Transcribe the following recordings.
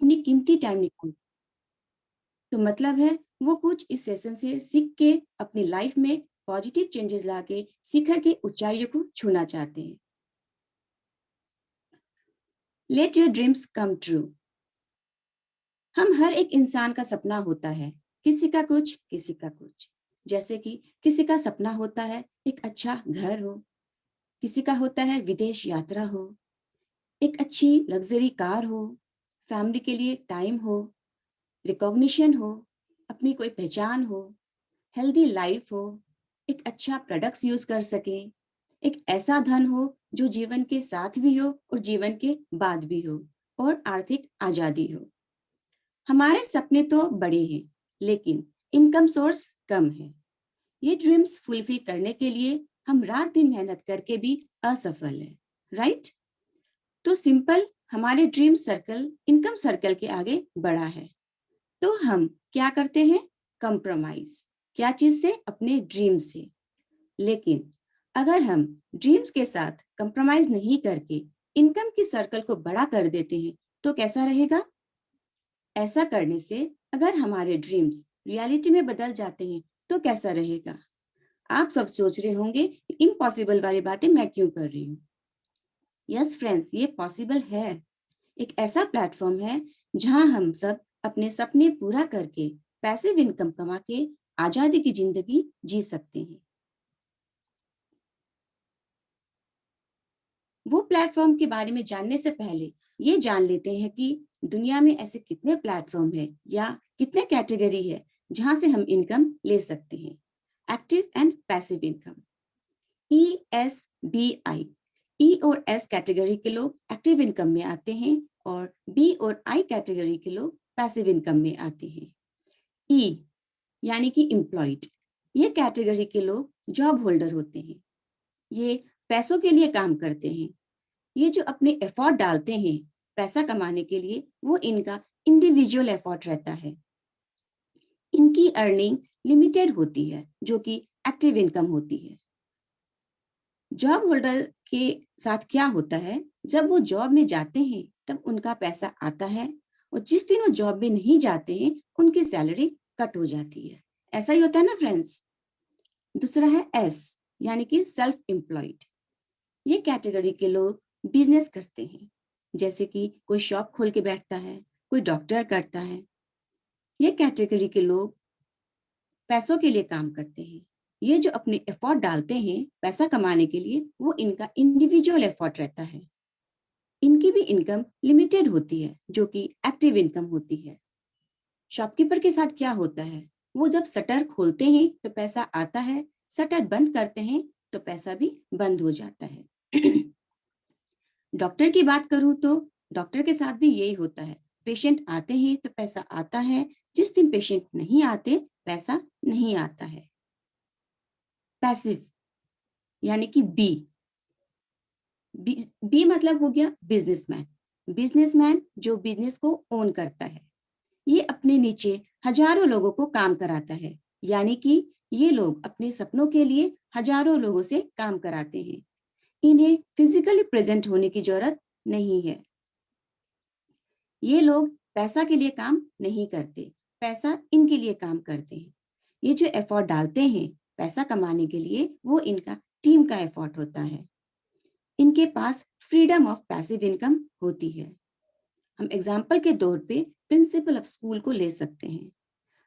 अपनी कीमती टाइम निकाल, तो मतलब है वो कुछ इस सेशन से सीख के अपनी लाइफ में पॉजिटिव चेंजेस लाके शिखर की ऊंचाइयों को छूना चाहते हैं। Let your dreams come true. हम हर एक इंसान का सपना होता है, किसी का कुछ किसी का कुछ। जैसे कि किसी का सपना होता है एक अच्छा घर हो, किसी का होता है विदेश यात्रा हो, एक अच्छी लग्जरी कार हो, फैमिली के लिए टाइम हो, रिकॉग्निशन हो, अपनी कोई पहचान हो, हेल्दी लाइफ हो, एक अच्छा प्रोडक्ट्स यूज कर सके, एक ऐसा धन हो जो जीवन के साथ भी हो और जीवन के बाद भी हो, और आर्थिक आजादी हो। हमारे सपने तो बड़े हैं, लेकिन इनकम सोर्स कम है। ये ड्रीम्स फुलफिल करने के लिए हम रात दिन मेहनत करके भी असफल है, राइट? तो सिंपल, हमारे ड्रीम सर्कल इनकम सर्कल के आगे बढ़ा है। तो हम क्या करते हैं? कंप्रोमाइज। क्या चीज से? अपने ड्रीम से। लेकिन अगर हम ड्रीम्स के साथ कंप्रोमाइज नहीं करके इनकम की सर्कल को बड़ा कर देते हैं तो कैसा रहेगा? ऐसा करने से अगर हमारे ड्रीम्स रियलिटी में बदल जाते हैं तो कैसा रहेगा? आप सब सोच रहे होंगे इम्पॉसिबल वाली बातें मैं क्यों कर रही हूँ। यस फ्रेंड्स, ये पॉसिबल है। एक ऐसा प्लेटफॉर्म है जहां हम सब अपने सपने पूरा करके पैसिव इनकम कमा के आजादी की जिंदगी जी सकते हैं। वो प्लेटफॉर्म के बारे में जानने से पहले ये जान लेते हैं कि दुनिया में ऐसे कितने प्लेटफॉर्म है या कितने कैटेगरी है जहां से हम इनकम ले सकते हैं। Active and passive income, ESBI। ई और एस कैटेगरी के लोग एक्टिव इनकम में आते हैं और बी और आई कैटेगरी के लोग पैसिव इनकम में आते हैं। ई यानी कि एम्प्लॉयड, ये कैटेगरी के लोग जॉब होल्डर होते हैं। ये पैसों के लिए काम करते हैं। ये जो अपने एफर्ट डालते हैं पैसा कमाने के लिए, वो इनका इंडिविजुअल एफर्ट रहता है। इनकी अर्निंग लिमिटेड होती है, जो कि एक्टिव इनकम होती है। जॉब होल्डर के साथ क्या होता है, जब वो जॉब में जाते हैं तब उनका पैसा आता है, और जिस दिन वो जॉब में नहीं जाते हैं उनकी सैलरी कट हो जाती है। ऐसा ही होता है ना फ्रेंड्स। दूसरा है एस, यानी कि सेल्फ एम्प्लॉयड। ये कैटेगरी के लोग बिजनेस करते हैं, जैसे कि कोई शॉप खोल के बैठता है, कोई डॉक्टर करता है। ये कैटेगरी के लोग पैसों के लिए काम करते हैं। ये जो अपने एफर्ट डालते हैं पैसा कमाने के लिए, वो इनका इंडिविजुअल एफर्ट रहता है। इनकी भी इनकम लिमिटेड होती है, जो कि एक्टिव इनकम होती है। शॉपकीपर के साथ क्या होता है, वो जब शटर खोलते हैं तो पैसा आता है, शटर बंद करते हैं तो पैसा भी बंद हो जाता है। डॉक्टर की बात करूं तो डॉक्टर के साथ भी यही होता है। पेशेंट आते हैं तो पैसा आता है, जिस दिन पेशेंट नहीं आते पैसा नहीं आता है। पैसिव यानी कि बी, बी मतलब हो गया बिजनेसमैन। बिजनेसमैन जो बिजनेस को ओन करता है, ये अपने नीचे हजारों लोगों को काम कराता है, यानी कि ये लोग अपने सपनों के लिए हजारों लोगों से काम कराते हैं। इन्हें फिजिकली प्रेजेंट होने की जरूरत नहीं है। ये लोग पैसा के लिए काम नहीं करते, पैसा इनके लिए काम करते हैं। ये जो एफर्ट डालते हैं पैसा कमाने के लिए, वो इनका टीम का एफर्ट होता है। इनके पास फ्रीडम ऑफ पैसिव इनकम होती है। हम एग्जाम्पल के तौर पे प्रिंसिपल ऑफ स्कूल को ले सकते हैं।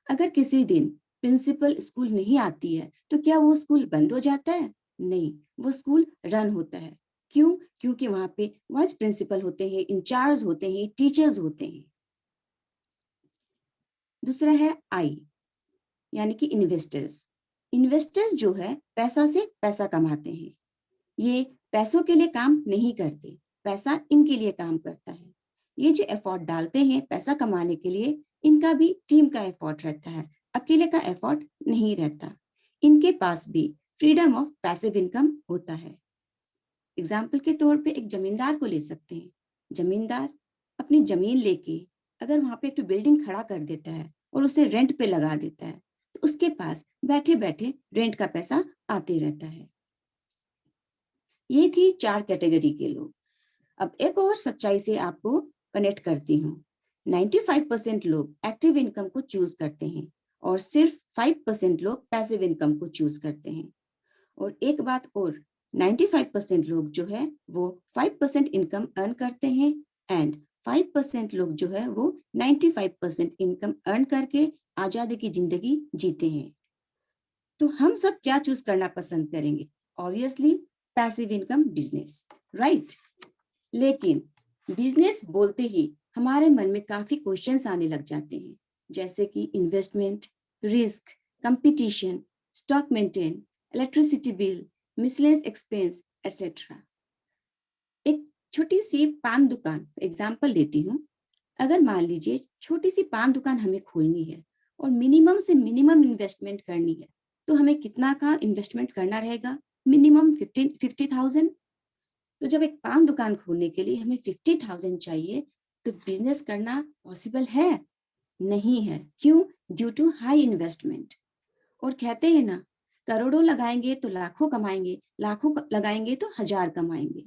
अगर किसी दिन प्रिंसिपल स्कूल नहीं आती है तो क्या वो स्कूल बंद हो जाता है? नहीं, वो स्कूल रन होता है। क्यों? क्योंकि वहां पे वाइस प्रिंसिपल होते हैं, इंचार्ज होते हैं, टीचर्स होते हैं। दूसरा है आई, यानी कि इन्वेस्टर्स। इन्वेस्टर्स जो है पैसा से पैसा कमाते हैं। ये पैसों के लिए काम नहीं करते, पैसा इनके लिए काम करता है। ये जो एफर्ट डालते हैं पैसा कमाने के लिए, इनका भी टीम का एफर्ट रहता है, अकेले का एफर्ट नहीं रहता। इनके पास भी फ्रीडम ऑफ पैसिव इनकम होता है। एग्जाम्पल के तौर पे एक जमींदार को ले सकते हैं। जमींदार अपनी जमीन लेके अगर वहां पे एक बिल्डिंग खड़ा कर देता है और उसे रेंट पे लगा देता है, तो उसके पास बैठे बैठे रेंट का पैसा आते रहता है। ये थी 4 कैटेगरी के लोग। अब एक और सच्चाई से आपको कनेक्ट करती हूँ। 95% लोग एक्टिव इनकम को चूज करते हैं और सिर्फ 5% लोग पैसिव इनकम को चूज करते हैं। और एक बात और, 95% लोग जो है वो 5% इनकम अर्न करते हैं एंड 5% लोग जो है वो 95% इनकम अर्न करके आजादी की जिंदगी जीते हैं। तो हम सब क्या चूज करना पसंद करेंगे? Obviously passive income business, right? लेकिन बिजनेस बोलते ही हमारे मन में काफी क्वेश्चंस आने लग जाते हैं, जैसे कि investment, risk, competition, stock maintain, electricity bill, miscellaneous expense etcetera. एक छोटी सी पान दुकान एग्जांपल देती हूँ। अगर मान लीजिए छोटी सी पान दुकान हमें खोलनी है और मिनिमम से मिनिमम इन्वेस्टमेंट करनी है, तो हमें कितना का इन्वेस्टमेंट करना रहेगा? मिनिमम 50,000। तो जब एक पान दुकान खोलने के लिए हमें 50,000 चाहिए, तो बिजनेस करना पॉसिबल है? नहीं है। क्यों? Due to high investment. और कहते हैं ना, करोड़ों लगाएंगे तो लाखों कमाएंगे, लाखों लगाएंगे तो हजार कमाएंगे।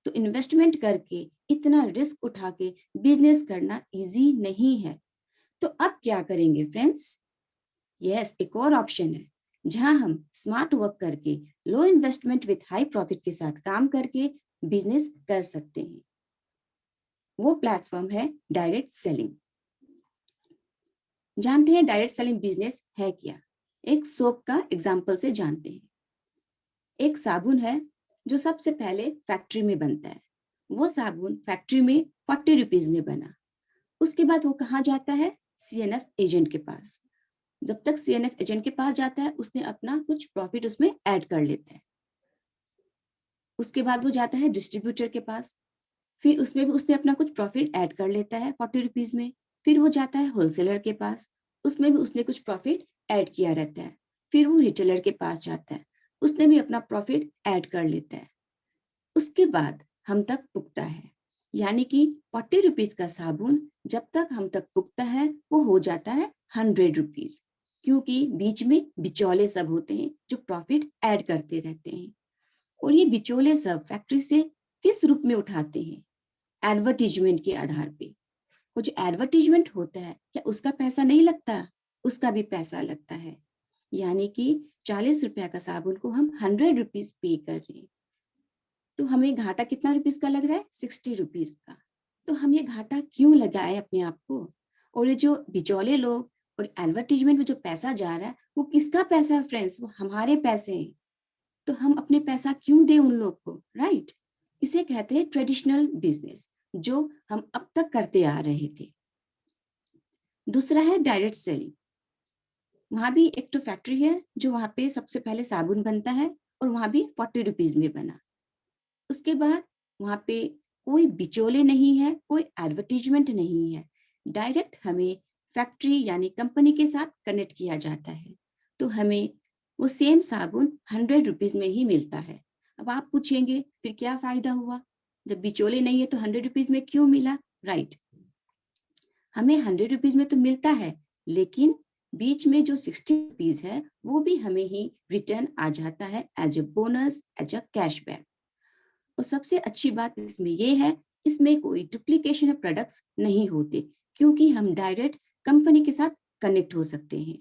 तो इन्वेस्टमेंट करके इतना रिस्क उठा के बिजनेस करना इजी नहीं है। तो अब क्या करेंगे फ्रेंड्स? यस, एक और ऑप्शन है जहां हम स्मार्ट वर्क करके लो इन्वेस्टमेंट विथ हाई प्रॉफिट के साथ काम करके बिजनेस कर सकते हैं। वो प्लेटफॉर्म है डायरेक्ट सेलिंग। जानते हैं डायरेक्ट सेलिंग बिजनेस है क्या? एक सोप का एग्जांपल से जानते हैं। एक साबुन है जो सबसे पहले फैक्ट्री में बनता है। वो साबुन फैक्ट्री में 40 रुपीज में बना। उसके बाद वो कहाँ जाता है? सीएनएफ एजेंट के पास। जब तक सीएनएफ एजेंट के पास जाता है, उसने अपना कुछ प्रॉफिट उसमें ऐड कर लेता है। उसके बाद वो जाता है डिस्ट्रीब्यूटर के पास, फिर उसमें भी उसने अपना कुछ प्रॉफिट ऐड कर लेता है 40 रुपीज में। फिर वो जाता है होलसेलर के पास, उसमें भी उसने कुछ प्रॉफिट ऐड किया रहता है। फिर वो रिटेलर के पास जाता है, उसने भी अपना प्रॉफिट ऐड कर लेता है। उसके बाद हम तक पुगता है, यानी कि 40 रुपीज का साबुन जब तक हम तक पुगता है वो हो जाता है 100 रुपीज, क्योंकि बीच में बिचौले सब होते हैं जो प्रॉफिट ऐड करते रहते हैं। और ये बिचौले सब फैक्ट्री से किस रूप में उठाते हैं? एडवर्टीजमेंट के आधार पे। वो जो एडवर्टीजमेंट होता है, क्या उसका पैसा नहीं लगता? उसका भी पैसा लगता है। यानी कि 40 रुपया का साबुन को हम 100 रुपीज पे कर रहे हैं। तो हमें घाटा कितना रुपीज का लग रहा है? 60 रुपीज का। तो हम ये घाटा क्यों लगाए अपने आप को? और ये जो बिचौले लोग और एडवर्टीजमेंट में जो पैसा जा रहा है, वो किसका पैसा है फ्रेंड्स? वो हमारे पैसे हैं। तो हम अपने पैसा क्यों दें उन लोग को, राइट? इसे कहते हैं ट्रेडिशनल बिजनेस, जो हम अब तक करते आ रहे थे। दूसरा है डायरेक्ट सेलिंग। वहां भी एक तो फैक्ट्री है जो वहां पे सबसे पहले साबुन बनता है और वहां भी 40 रुपीज में बना। उसके बाद वहां पे कोई बिचौले नहीं है, कोई एडवर्टीजमेंट नहीं है। डायरेक्ट हमें फैक्ट्री यानी कंपनी के साथ कनेक्ट किया जाता है। तो हमें वो सेम साबुन 100 रुपीज में ही मिलता है। अब आप पूछेंगे फिर क्या फायदा हुआ? जब बिचौले नहीं है तो 100 रुपीज में क्यों मिला? राइट, हमें 100 रुपीज में तो मिलता है, लेकिन बीच में जो 60 रुपीज है वो भी हमें ही रिटर्न आ जाता है as a bonus, as a cashback. और सबसे अच्छी बात इसमें ये है, इसमें कोई डुप्लीकेशन ऑफ प्रोडक्ट्स नहीं होते, क्योंकि हम डायरेक्ट कंपनी के साथ कनेक्ट हो सकते हैं।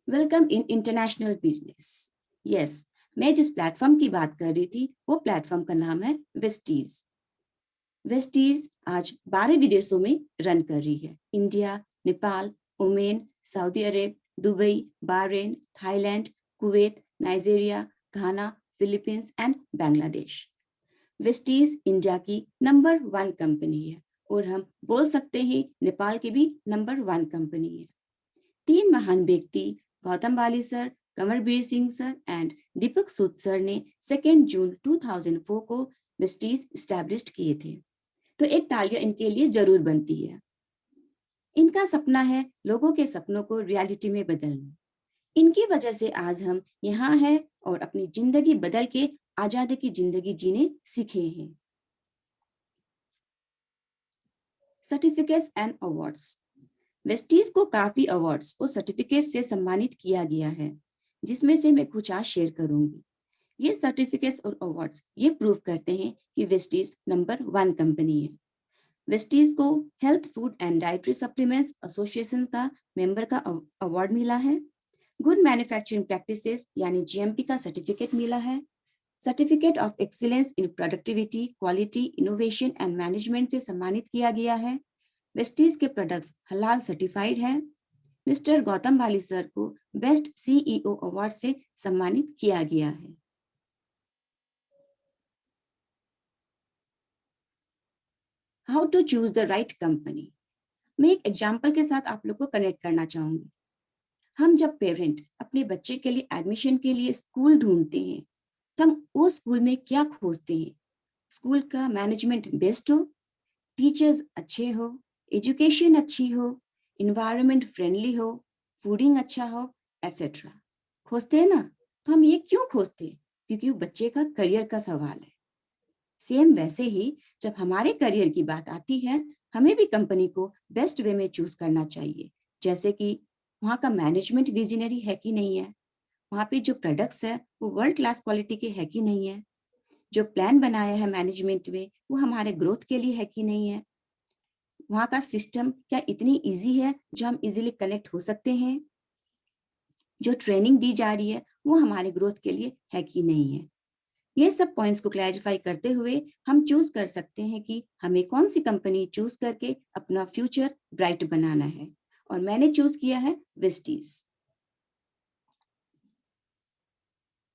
Welcome in international business. Yes, मैं जिस प्लेटफॉर्म की बात कर रही थी वो प्लेटफॉर्म का नाम है वेस्टीज। वेस्टीज आज 12 विदेशों में रन कर रही है। India, Nepal, Oman, Saudi Arab, Dubai, Bahrain, Thailand, Kuwait, Nigeria, Ghana, Philippines and Bangladesh. Vestige India की नंबर 1 कंपनी है और हम बोल सकते हैं नेपाल की भी नंबर 1 कंपनी है। 3 महान व्यक्ति Gautam Bali sir, Kanwarveer Singh sir and Deepak Sood sir ने 2 जून 2004 को वेस्टीज स्टैब्लिश किए थे। तो एक तालियां इनके लिए जरूर बनती है। इनका सपना है लोगों के सपनों को रियलिटी में बदलना। इनकी वजह से आज हम यहाँ हैं और अपनी जिंदगी बदल के आजादी की जिंदगी जीने सीखे हैं। Certificates and awards. वेस्टीज को काफी अवार्ड्स और सर्टिफिकेट से सम्मानित किया गया है, जिसमें से मैं कुछ आज शेयर करूंगी। ये सर्टिफिकेट्स और अवार्ड्स ये प्रूव करते हैं कि वेस्टीज नंबर 1 कंपनी है। वेस्टीज को health food and dietary supplements association का मेंबर का अवार्ड मिला है। गुड मैन्युफैक्चरिंग प्रैक्टिसेस यानी जीएमपी का सर्टिफिकेट मिला है। Certificate of excellence in productivity, quality, innovation and management से सम्मानित किया गया है। वेस्टीज के प्रोडक्ट्स हलाल सर्टिफाइड है। मिस्टर गौतम वाली सर को बेस्ट सीईओ अवार्ड से सम्मानित किया गया है। How to choose the right company. मैं एक एग्जाम्पल के साथ आप लोग को कनेक्ट करना चाहूंगी। हम जब पेरेंट अपने बच्चे के लिए एडमिशन के लिए स्कूल ढूंढते हैं तो हम वो स्कूल में क्या खोजते हैं? स्कूल का मैनेजमेंट बेस्ट हो, टीचर्स अच्छे हो, एजुकेशन अच्छी हो, इन्वायरमेंट फ्रेंडली हो, फूडिंग अच्छा हो, एटसेट्रा खोजते हैं ना। तो हम ये क्यों खोजते हैं? क्योंकि वो बच्चे का करियर का सवाल है। सेम वैसे ही जब हमारे करियर की बात आती है, हमें भी कंपनी को बेस्ट वे में चूज करना चाहिए। जैसे कि वहाँ का मैनेजमेंट विजनरी है कि नहीं है, वहाँ पे जो प्रोडक्ट्स है वो वर्ल्ड क्लास क्वालिटी के है कि नहीं है, जो प्लान बनाया है मैनेजमेंट में वो हमारे ग्रोथ के लिए है कि नहीं है, वहाँ का सिस्टम क्या इतनी इजी है जो हम इजीली कनेक्ट हो सकते हैं, जो ट्रेनिंग दी जा रही है वो हमारे ग्रोथ के लिए है कि नहीं है। ये सब पॉइंट्स को क्लैरिफाई करते हुए हम चूज कर सकते हैं कि हमें कौन सी कंपनी चूज करके अपना फ्यूचर ब्राइट बनाना है। और मैंने चूज किया है Vestige.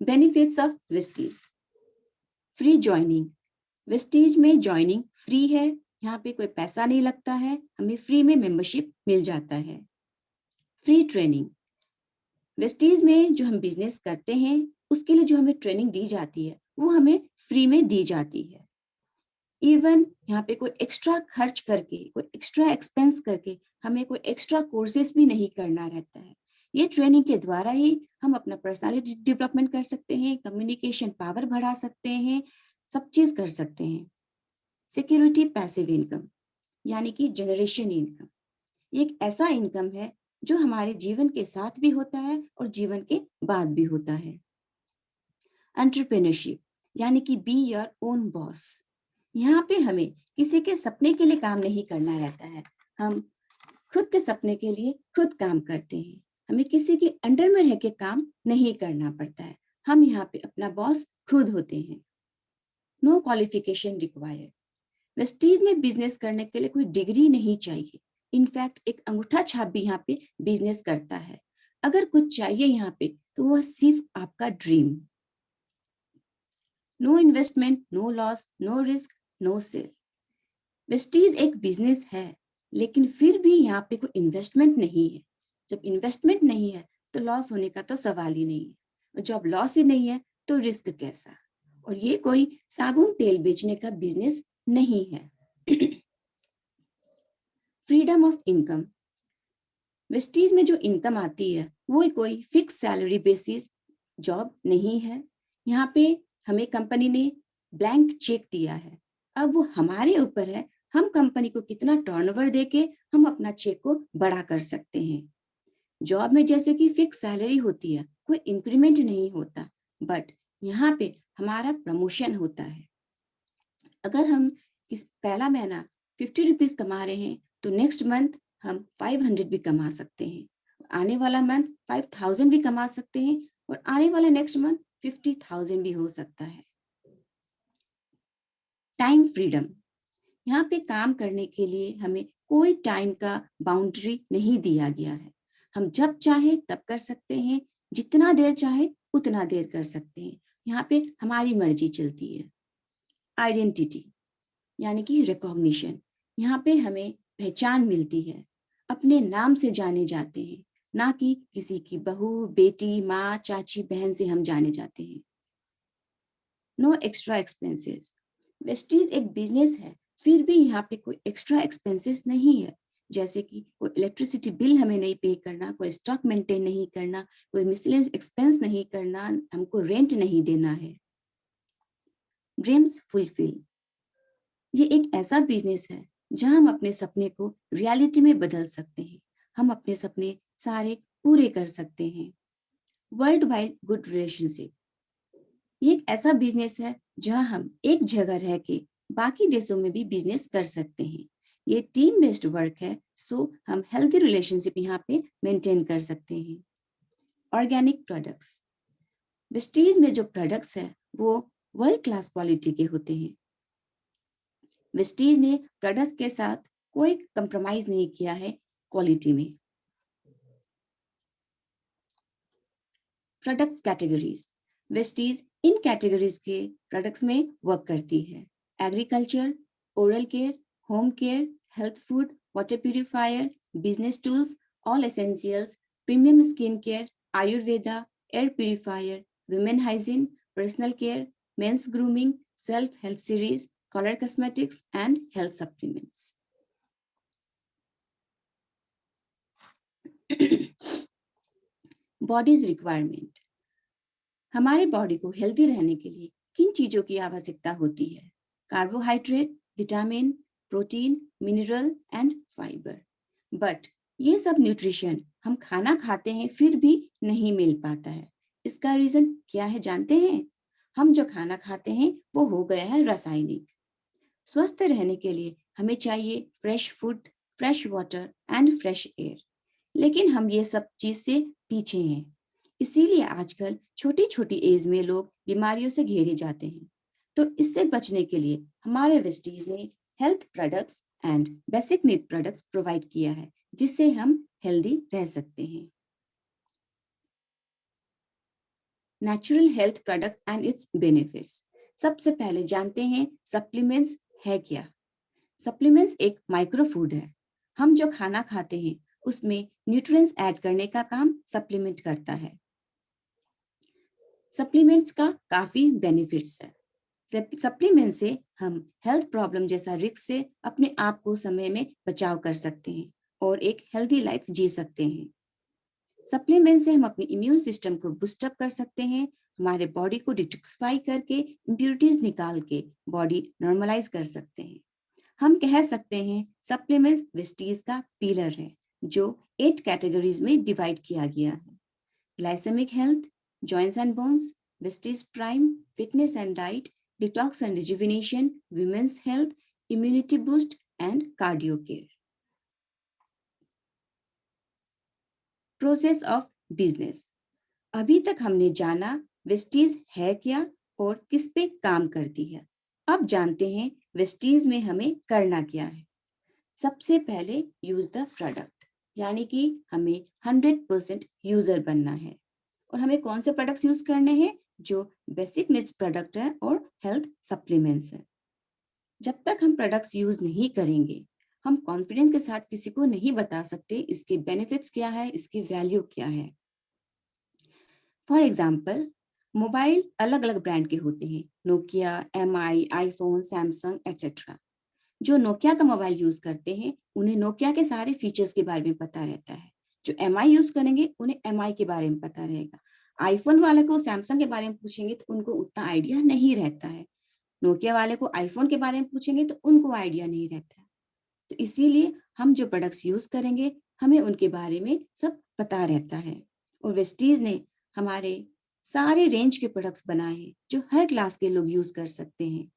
Benefits of Vestige. Free joining. Vestige में ज्वाइनिंग फ्री है, यहाँ पे कोई पैसा नहीं लगता है, हमें फ्री में मेंबरशिप मिल जाता है। Free training. वेस्टीज में जो हम बिजनेस करते हैं उसके लिए जो हमें ट्रेनिंग दी जाती है वो हमें फ्री में दी जाती है। इवन यहाँ पे कोई एक्स्ट्रा खर्च करके, कोई एक्स्ट्रा एक्सपेंस करके हमें कोई एक्स्ट्रा कोर्सेस भी नहीं करना रहता है। ये ट्रेनिंग के द्वारा ही हम अपना पर्सनालिटी डेवलपमेंट कर सकते हैं, कम्युनिकेशन पावर बढ़ा सकते हैं, सब चीज कर सकते हैं। सिक्योरिटी पैसिव इनकम यानी कि जनरेशन इनकम। ये एक ऐसा इनकम है जो हमारे जीवन के साथ भी होता है और जीवन के बाद भी होता है। एंटरप्रेन्योरशिप यानी कि बी योर ओन बॉस। यहाँ पे हमें किसी के सपने के लिए काम नहीं करना रहता है, हम खुद के सपने के लिए खुद काम करते हैं। हमें किसी के अंडर में रह के काम नहीं करना पड़ता है, हम यहाँ पे अपना बॉस खुद होते हैं। No qualification required. वेस्टीज में बिजनेस करने के लिए कोई डिग्री नहीं चाहिए। इनफैक्ट एक अंगूठा छाप भी यहाँ पे बिजनेस करता है। अगर कुछ चाहिए यहाँ पे तो वह सिर्फ आपका dream. No investment, no loss, no risk, no sale. Vestige एक बिजनेस है लेकिन फिर भी यहाँ पे कोई इन्वेस्टमेंट नहीं है। जब इन्वेस्टमेंट नहीं है तो लॉस होने का तो सवाल ही नहीं है। जब लॉस ही नहीं है तो रिस्क कैसा? और ये कोई साबुन तेल बेचने का बिजनेस नहीं है। Freedom of income. वेस्टीज में जो इनकम आती है वो कोई फिक्स सैलरी बेसिस जॉब नहीं है। यहाँ पे हमें कंपनी ने ब्लैंक चेक दिया है, अब वो हमारे ऊपर है हम कंपनी को कितना टर्नओवर देके हम अपना चेक को बड़ा कर सकते हैं। जॉब में जैसे कि फिक्स सैलरी होती है, कोई इंक्रीमेंट नहीं होता, बट यहाँ पे हमारा प्रमोशन होता है। अगर हम इस पहला महीना 50 रुपीज कमा रहे हैं तो नेक्स्ट मंथ हम 500 भी कमा सकते हैं, आने वाला मंथ 5000 भी कमा सकते हैं और आने वाला नेक्स्ट मंथ 50,000 भी हो सकता है। Time freedom. यहाँ पे काम करने के लिए हमें कोई टाइम का बाउंड्री नहीं दिया गया है, हम जब चाहे तब कर सकते हैं, जितना देर चाहे उतना देर कर सकते हैं, यहाँ पे हमारी मर्जी चलती है। आइडेंटिटी यानी कि रिकॉग्निशन। यहाँ पे हमें पहचान मिलती है, अपने नाम से जाने जाते हैं, ना कि किसी की बहू, बेटी, माँ, चाची, बहन से हम जाने जाते हैं। No extra expenses. वेस्टीज एक बिजनेस है फिर भी यहाँ पे कोई एक्स्ट्रा एक्सपेंसेस नहीं है, जैसे कि कोई इलेक्ट्रिसिटी बिल हमें नहीं पे करना, कोई स्टॉक मेंटेन नहीं करना, कोई मिसलेनियस एक्सपेंस नहीं करना, हमको रेंट नहीं देना है। Dreams fulfil. ये एक ऐसा बिजनेस है जहां हम अपने सपने को रियलिटी में बदल सकते हैं, हम अपने सपने सारे पूरे कर सकते हैं। World wide good relationship. ये एक ऐसा बिजनेस है जहां हम एक जगह रह के बाकी देशों में भी बिजनेस कर सकते हैं। ये टीम बेस्ड वर्क है, सो हम हेल्थी रिलेशनशिप यहाँ पे मेंटेन कर सकते हैं। ऑर्गेनिक प्रोडक्ट्स, वेस्टीज में जो प्रोडक्ट्स है वो वर्ल्ड क्लास क्वालिटी के होते हैं। वेस्टीज ने प्रोडक्ट्स के साथ कोई कंप्रोमाइज नहीं किया है क्वालिटी में। प्रोडक्ट्स कैटेगरीज, वेस्टीज इन कैटेगरीज के प्रोडक्ट्स में वर्क करती है। Agriculture, oral care, home care, health food, water purifier, business tools, all essentials, premium skin care, Ayurveda, air purifier, women hygiene, personal care, men's grooming, self-health series, color cosmetics, and health supplements. Body's requirement. हमारे body को healthy रहने के लिए किन चीजों की आवश्यकता होती है? Carbohydrate, vitamin, protein, mineral and fibre. But ये सब न्यूट्रिशन हम खाना खाते हैं फिर भी नहीं मिल पाता है। इसका रीजन क्या है जानते हैं? हम जो खाना खाते हैं वो हो गया है रासायनिक। स्वस्थ रहने के लिए हमें चाहिए fresh food, fresh water and fresh air, लेकिन हम ये सब चीज से पीछे हैं। इसीलिए आजकल छोटी छोटी एज में लोग बीमारियों से घेरे जाते हैं। तो इससे बचने के लिए हमारे वेस्टीज ने health products and basic need products provide किया है, जिससे हम हेल्दी रह सकते हैं। Natural health products and it's benefits. सबसे पहले जानते हैं सप्लीमेंट्स है क्या। सप्लीमेंट्स एक माइक्रो फूड है। हम जो खाना खाते हैं उसमें न्यूट्रिएंट्स ऐड करने का काम सप्लीमेंट करता है। सप्लीमेंट्स का काफी बेनिफिट्स है। सप्लीमेंट से हम हेल्थ प्रॉब्लम जैसा रिस्क से अपने आप को समय में बचाव कर सकते हैं और एक हेल्दी लाइफ जी सकते हैं। सप्लीमेंट से हम अपने इम्यून सिस्टम को बूस्टअप कर सकते हैं, हमारे बॉडी को डिटॉक्सिफाई करके इम्प्योरिटीज निकाल के बॉडी नॉर्मलाइज कर सकते हैं। हम कह सकते हैं सप्लीमेंट्स वेस्टीज का पिलर है, जो 8 कैटेगरीज में डिवाइड किया गया है। Glycemic health, joints and bones, Vestige prime, fitness and diet, detox and rejuvenation, women's health, immunity boost and cardio care. Process of business. अभी तक हमने जाना वेस्टीज है क्या और किस पे काम करती है। अब जानते हैं वेस्टीज में हमें करना क्या है। सबसे पहले यूज द प्रोडक्ट, यानी कि हमें 100% यूजर बनना है। और हमें कौन से प्रोडक्ट्स यूज करने हैं? जो बेसिक नीड्स प्रोडक्ट है और हेल्थ सप्लीमेंट्स है। जब तक हम प्रोडक्ट्स यूज नहीं करेंगे, हम कॉन्फिडेंस के साथ किसी को नहीं बता सकते इसके बेनिफिट्स क्या है, इसकी वैल्यू क्या है। फॉर एग्जाम्पल, मोबाइल अलग अलग ब्रांड के होते हैं, Nokia, MI, iPhone, Samsung etcetera. जो नोकिया का मोबाइल यूज करते हैं उन्हें नोकिया के सारे फीचर्स के बारे में पता रहता है। जो MI यूज करेंगे उन्हें MI के बारे में पता रहेगा। आईफोन वाले को सैमसंग के बारे में पूछेंगे तो उनको उतना आइडिया नहीं रहता है। नोकिया वाले को आईफोन के बारे में पूछेंगे तो उनको आइडिया नहीं रहता है। तो इसीलिए हम जो प्रोडक्ट्स यूज करेंगे हमें उनके बारे में सब पता रहता है। और वेस्टीज ने हमारे सारे रेंज के प्रोडक्ट्स बनाए हैं जो हर क्लास के लोग यूज कर सकते हैं।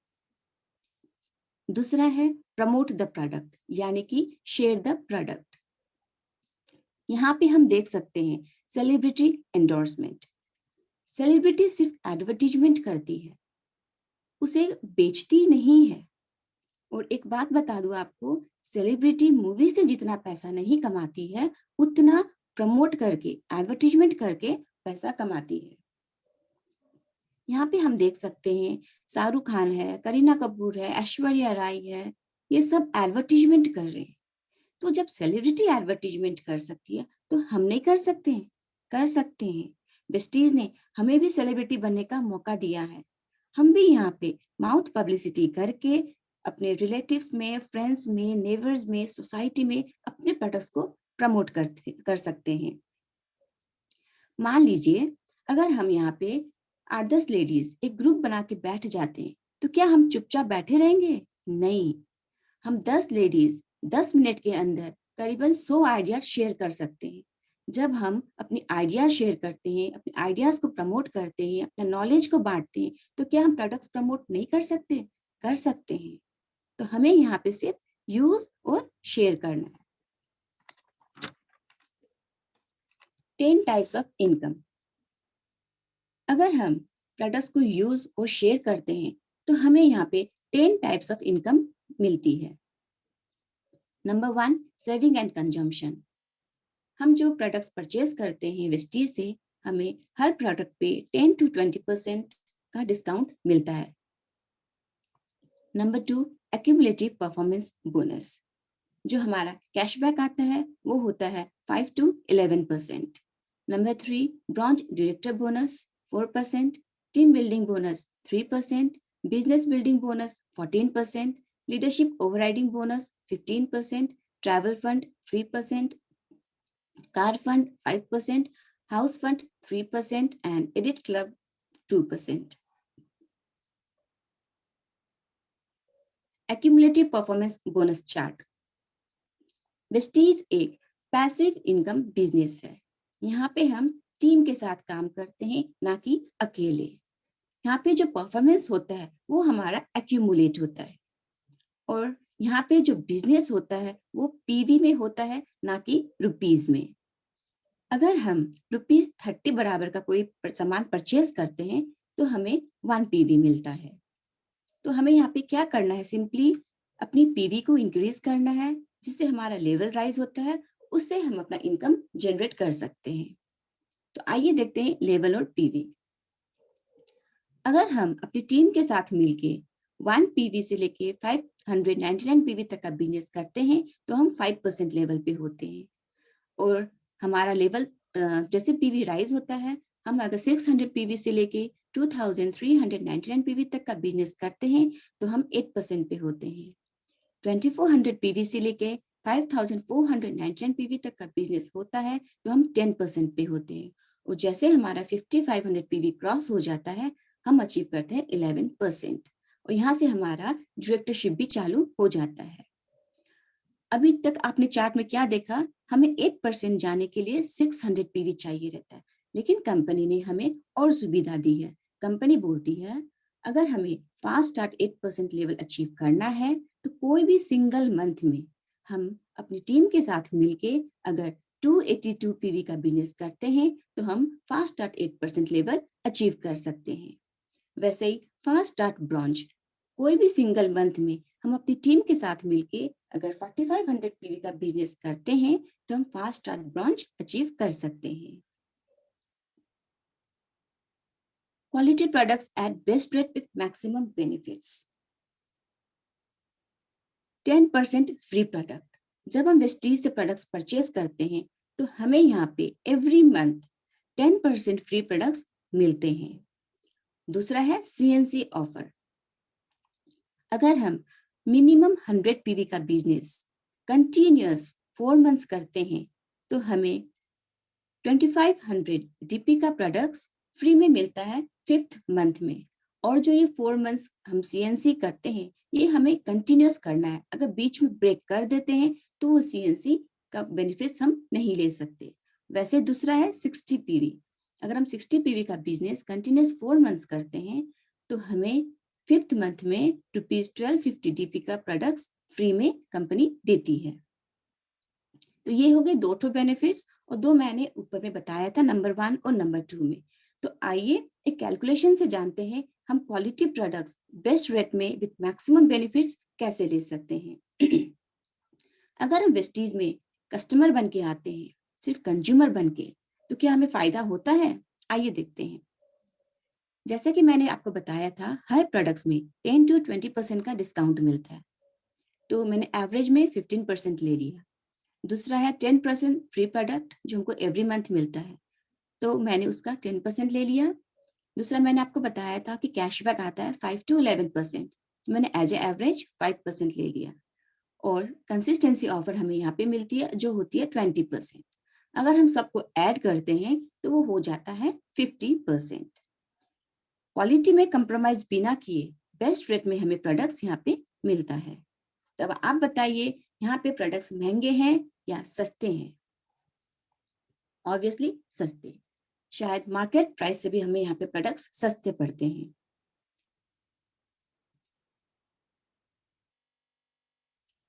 दूसरा है प्रमोट द प्रोडक्ट, यानी कि शेयर द प्रोडक्ट। यहाँ पे हम देख सकते हैं सेलिब्रिटी एंडोर्समेंट। सेलिब्रिटी सिर्फ एडवर्टीजमेंट करती है, उसे बेचती नहीं है। और एक बात बता दूं आपको, सेलिब्रिटी मूवी से जितना पैसा नहीं कमाती है उतना प्रमोट करके, एडवर्टीजमेंट करके पैसा कमाती है। यहाँ पे हम देख सकते हैं शाहरुख खान है, करीना कपूर है, ऐश्वर्या राय है, ये सब एडवर्टीजमेंट कर रहे हैं। तो जब सेलिब्रिटी एडवर्टीजमेंट कर सकती है तो हम नहीं कर सकते हैं? कर सकते हैं। वेस्टीज ने हमें भी सेलिब्रिटी बनने का मौका दिया है। हम भी यहाँ पे माउथ पब्लिसिटी करके अपने रिलेटिव्स में, फ्रेंड्स में, नेबर्स में, सोसाइटी में अपने प्रोडक्ट्स को प्रमोट कर सकते हैं। मान लीजिए अगर हम यहाँ पे 8-10 लेडीज एक ग्रुप बना के बैठ जाते हैं तो क्या हम चुपचाप बैठे रहेंगे? नहीं, हम 10 लेडीज 10 मिनट के अंदर करीबन 100 आइडिया शेयर कर सकते हैं, जब हम अपनी आइडिया शेयर करते हैं, अपने आइडियाज को प्रमोट करते हैं, अपना नॉलेज को बांटते हैं, तो क्या हम प्रोडक्ट्स प्रमोट नहीं कर सकते? कर सकते हैं। तो हमें यहाँ पे सिर्फ यूज और शेयर करना है। 10 टाइप्स ऑफ इनकम। अगर हम प्रोडक्ट्स को यूज और शेयर करते हैं तो हमें यहाँ पे 10 टाइप्स ऑफ इनकम मिलती है। Number 1, saving and consumption. हम जो प्रोडक्ट्स परचेज करते हैं वेस्टीज से, हमें हर प्रोडक्ट पे 10 to 20% का डिस्काउंट मिलता है। Number 2, accumulative performance bonus. जो हमारा कैशबैक आता है वो होता है 5 to 11%। Number 3, bronze director bonus 4%, team building bonus 3%, business building bonus 14%, leadership overriding bonus 15%, travel fund 3%, car fund 5%, house fund 3% and edit club 2%। Accumulative performance bonus chart. Vestige एक passive income business है। यहाँ पे हम team के साथ काम करते हैं, ना कि अकेले। यहाँ पे जो परफॉर्मेंस होता है वो हमारा एक्यूमुलेट होता है, और यहाँ पे जो बिजनेस होता है वो पीवी में होता है, ना कि रुपीज में। अगर हम ₹30 बराबर का कोई सामान परचेज करते हैं तो हमें 1 पीवी मिलता है। तो हमें यहाँ पे क्या करना है? सिंपली अपनी पीवी को इंक्रीज करना है, जिससे हमारा लेवल राइज होता है, उससे हम अपना इनकम जनरेट कर सकते हैं। तो आइए देखते हैं लेवल और पीवी। अगर हम अपनी टीम के साथ मिलके 1 पीवी से लेके 599 पीवी तक का बिजनेस करते हैं तो हम 5% लेवल पे होते हैं। और हमारा लेवल जैसे पीवी राइज होता है, हम अगर 600 पीवी से लेके 2399 पीवी तक का बिजनेस करते हैं तो हम 8% पे होते हैं। 2400 पीवी से लेके 5499 पीवी तक का बिजनेस होता है तो हम 10% पे होते हैं। और जैसे हमारा 5500 पीवी क्रॉस हो जाता है, हम अचीव करते हैं 11%, और यहाँ से हमारा डायरेक्टरशिप भी चालू हो जाता है। अभी तक आपने चार्ट में क्या देखा? हमें 8% जाने के लिए 600 पीवी चाहिए रहता है, लेकिन कंपनी ने हमें और सुविधा दी है। कंपनी बोलती है अगर हमें फास्ट स्टार्ट 8% लेवल अचीव करना है तो कोई भी सिंगल मंथ में हम अपनी टीम के साथ मिलके अगर 282 पीवी का बिजनेस करते हैं तो हम फास्ट स्टार्ट 8% लेवल अचीव कर सकते हैं। वैसे ही फास्ट स्टार्ट ब्रॉन्ज, कोई भी सिंगल मंथ में हम अपनी टीम के साथ मिलके अगर 4500 पीवी का बिजनेस करते हैं तो हम फास्ट स्टार्ट ब्रॉन्ज अचीव कर सकते हैं। Quality products at best rate with maximum benefits. 10% free product. जब हम वेस्टीज से प्रोडक्ट्स परचेज करते हैं तो हमें यहाँ पे एवरी मंथ 10% फ्री प्रोडक्ट्स मिलते हैं। दूसरा है सीएनसी ऑफर। अगर हम मिनिमम 100 पीवी का बिजनेस कंटिन्यूअस 4 मंथ्स करते हैं तो हमें 2500 डीपी का प्रोडक्ट्स फ्री में मिलता है 5th मंथ में। और जो ये 4 मंथ्स हम सीएनसी करते हैं ये हमें कंटिन्यूअस करना है। अगर बीच में ब्रेक कर देते हैं तो वो सीएनसी का बेनिफिट्स हम नहीं ले सकते। वैसे दूसरा है 60 पीवी। अगर हम 60 पीवी का बिजनेस कंटिन्यूअस 4 मंथ्स करते हैं तो हमें 5th मंथ में ₹1250 डीपी का प्रोडक्ट्स फ्री में कंपनी देती है। तो ये हो गए 2 बेनिफिट्स, और 2 मैंने ऊपर में बताया था नंबर 1 और नंबर 2 में। तो आइए एक कैलकुलेशन से जानते हैं हम क्वालिटी प्रोडक्ट्स बेस्ट रेट में विद मैक्सिमम बेनिफिट्स कैसे ले सकते हैं। अगर हम वेस्टीज में कस्टमर बन के आते हैं, सिर्फ कंज्यूमर बन के, तो क्या हमें फायदा होता है? आइए देखते हैं। जैसे कि मैंने आपको बताया था हर प्रोडक्ट्स में 10 to 20% का डिस्काउंट मिलता है, तो मैंने एवरेज में 15% ले लिया। दूसरा है 10% फ्री प्रोडक्ट जो हमको एवरी मंथ मिलता है, तो मैंने उसका 10% ले लिया। दूसरा मैंने आपको बताया था कि कैशबैक आता है 5 to 11%, तो मैंने एज ए एवरेज 5% ले लिया। और कंसिस्टेंसी ऑफर हमें यहाँ पे मिलती है जो होती है 20%। अगर हम सबको ऐड करते हैं तो वो हो जाता है 50%। क्वालिटी में कंप्रोमाइज बिना किए बेस्ट रेट में हमें प्रोडक्ट्स यहाँ पे मिलता है। तब आप बताइए यहाँ पे प्रोडक्ट्स महंगे हैं या सस्ते हैं? ऑब्वियसली सस्ते, शायद मार्केट प्राइस से भी हमें यहाँ पे प्रोडक्ट्स सस्ते पड़ते हैं।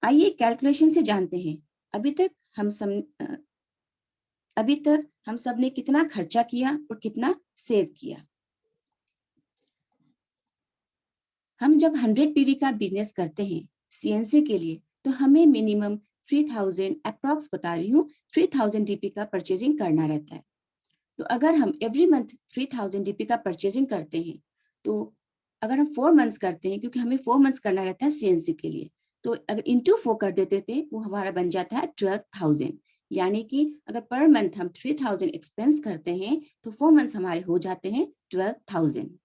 आइए कैलकुलेशन से जानते हैं अभी तक हम सब ने कितना खर्चा किया और कितना सेव किया। हम जब 100 पीवी का बिजनेस करते हैं सीएनसी के लिए, तो हमें मिनिमम 3000 अप्रॉक्स बता रही हूँ 3000 डीपी का परचेजिंग करना रहता है। तो अगर हम एवरी मंथ 3000 डीपी का परचेजिंग करते हैं, तो अगर हम 4 मंथ्स करते हैं, क्योंकि हमें 4 मंथ्स करना रहता है सीएनसी के लिए, तो अगर इंटू 4 कर देते थे वो हमारा बन जाता है 12,000। यानी कि अगर पर मंथ हम 3000 एक्सपेंस करते हैं तो 4 मंथ्स हमारे हो जाते हैं 12,000।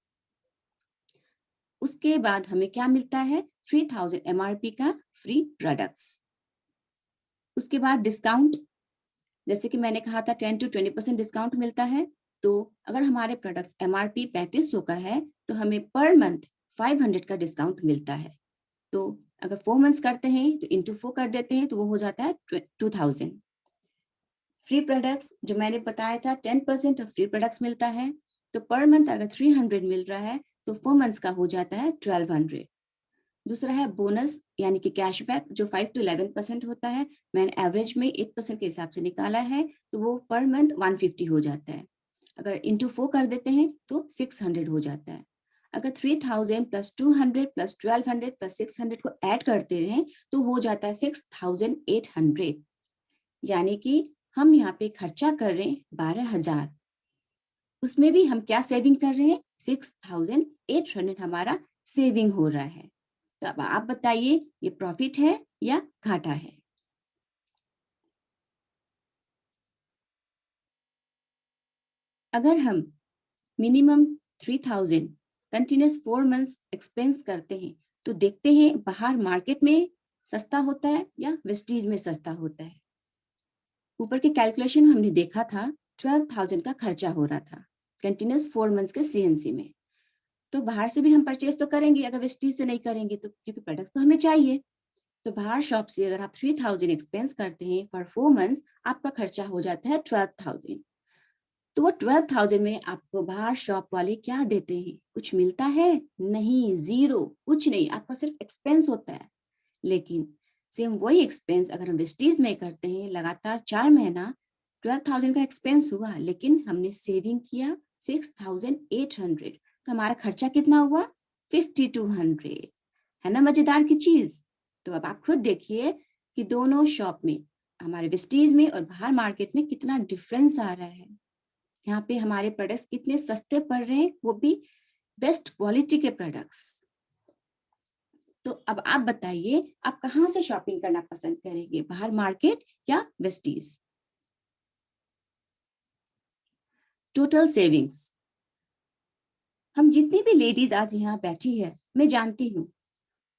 उसके बाद हमें क्या मिलता है, 3000 एमआरपी का फ्री प्रोडक्ट्स। उसके बाद डिस्काउंट, जैसे कि मैंने कहा था 10 to 20% डिस्काउंट मिलता है। तो अगर हमारे प्रोडक्ट्स एमआरपी 3500 का है तो हमें पर मंथ 500 का डिस्काउंट मिलता है। तो अगर 4 मंथ्स करते हैं तो इंटू 4 कर देते हैं तो वो हो जाता है 2000। फ्री प्रोडक्ट्स जो मैंने बताया था 10% ऑफ फ्री प्रोडक्ट्स मिलता है। तो पर मंथ अगर 300 मिल रहा है तो 4 मंथ्स का हो जाता है 1200। दूसरा है बोनस यानी कि कैशबैक जो 5 to 11% होता है। मैंने एवरेज में 8% के हिसाब से निकाला है, तो वो पर मंथ 150 हो जाता है। अगर इंटू 4 कर देते हैं तो 600 हो जाता है। अगर 3000 प्लस 200 प्लस 1200 प्लस 600 को ऐड करते हैं तो हो जाता है 6800। यानी कि हम यहाँ पे खर्चा कर रहे हैं 12,000, उसमें भी हम क्या सेविंग कर रहे हैं, 6800 हमारा सेविंग हो रहा है। तो अब आप बताइए ये प्रॉफिट है या घाटा है। अगर हम मिनिमम 3000 कंटिन्यूस 4 मंथ्स एक्सपेंस करते हैं तो देखते हैं बाहर मार्केट में सस्ता होता है या वेस्टीज में सस्ता होता है। ऊपर के कैलकुलेशन हमने देखा था 12,000 का खर्चा हो रहा था कंटिन्यूस 4 मंथ्स के सीएनसी में। तो बाहर से भी हम परचेज तो करेंगे, अगर वेस्टीज से नहीं करेंगे तो, क्योंकि प्रोडक्ट तो हमें चाहिए। तो बाहर शॉप से अगर आप 3000 एक्सपेंस करते हैं फॉर 4 मंथ्स, आपका खर्चा हो जाता है 12,000। तो वो 12,000 में आपको बाहर शॉप वाले क्या देते हैं, कुछ मिलता है? नहीं, जीरो, कुछ नहीं, आपका सिर्फ एक्सपेंस होता है। लेकिन सेम वही एक्सपेंस अगर हम वेस्टीज में करते हैं लगातार 4 महीना, 12,000 का एक्सपेंस हुआ लेकिन हमने सेविंग किया 6,800, तो हमारा खर्चा कितना हुआ, 5,200। है ना मजेदार की चीज। तो अब आप खुद देखिए कि दोनों शॉप में, हमारे वेस्टीज में और बाहर मार्केट में कितना डिफरेंस आ रहा है। यहाँ पे हमारे प्रोडक्ट्स कितने सस्ते पड़ रहे हैं, वो भी बेस्ट क्वालिटी के प्रोडक्ट्स। तो अब आप बताइए आप कहाँ से शॉपिंग करना पसंद करेंगे, बाहर मार्केट या वेस्टीज। टोटल सेविंग्स, हम जितनी भी लेडीज आज यहाँ बैठी है, मैं जानती हूँ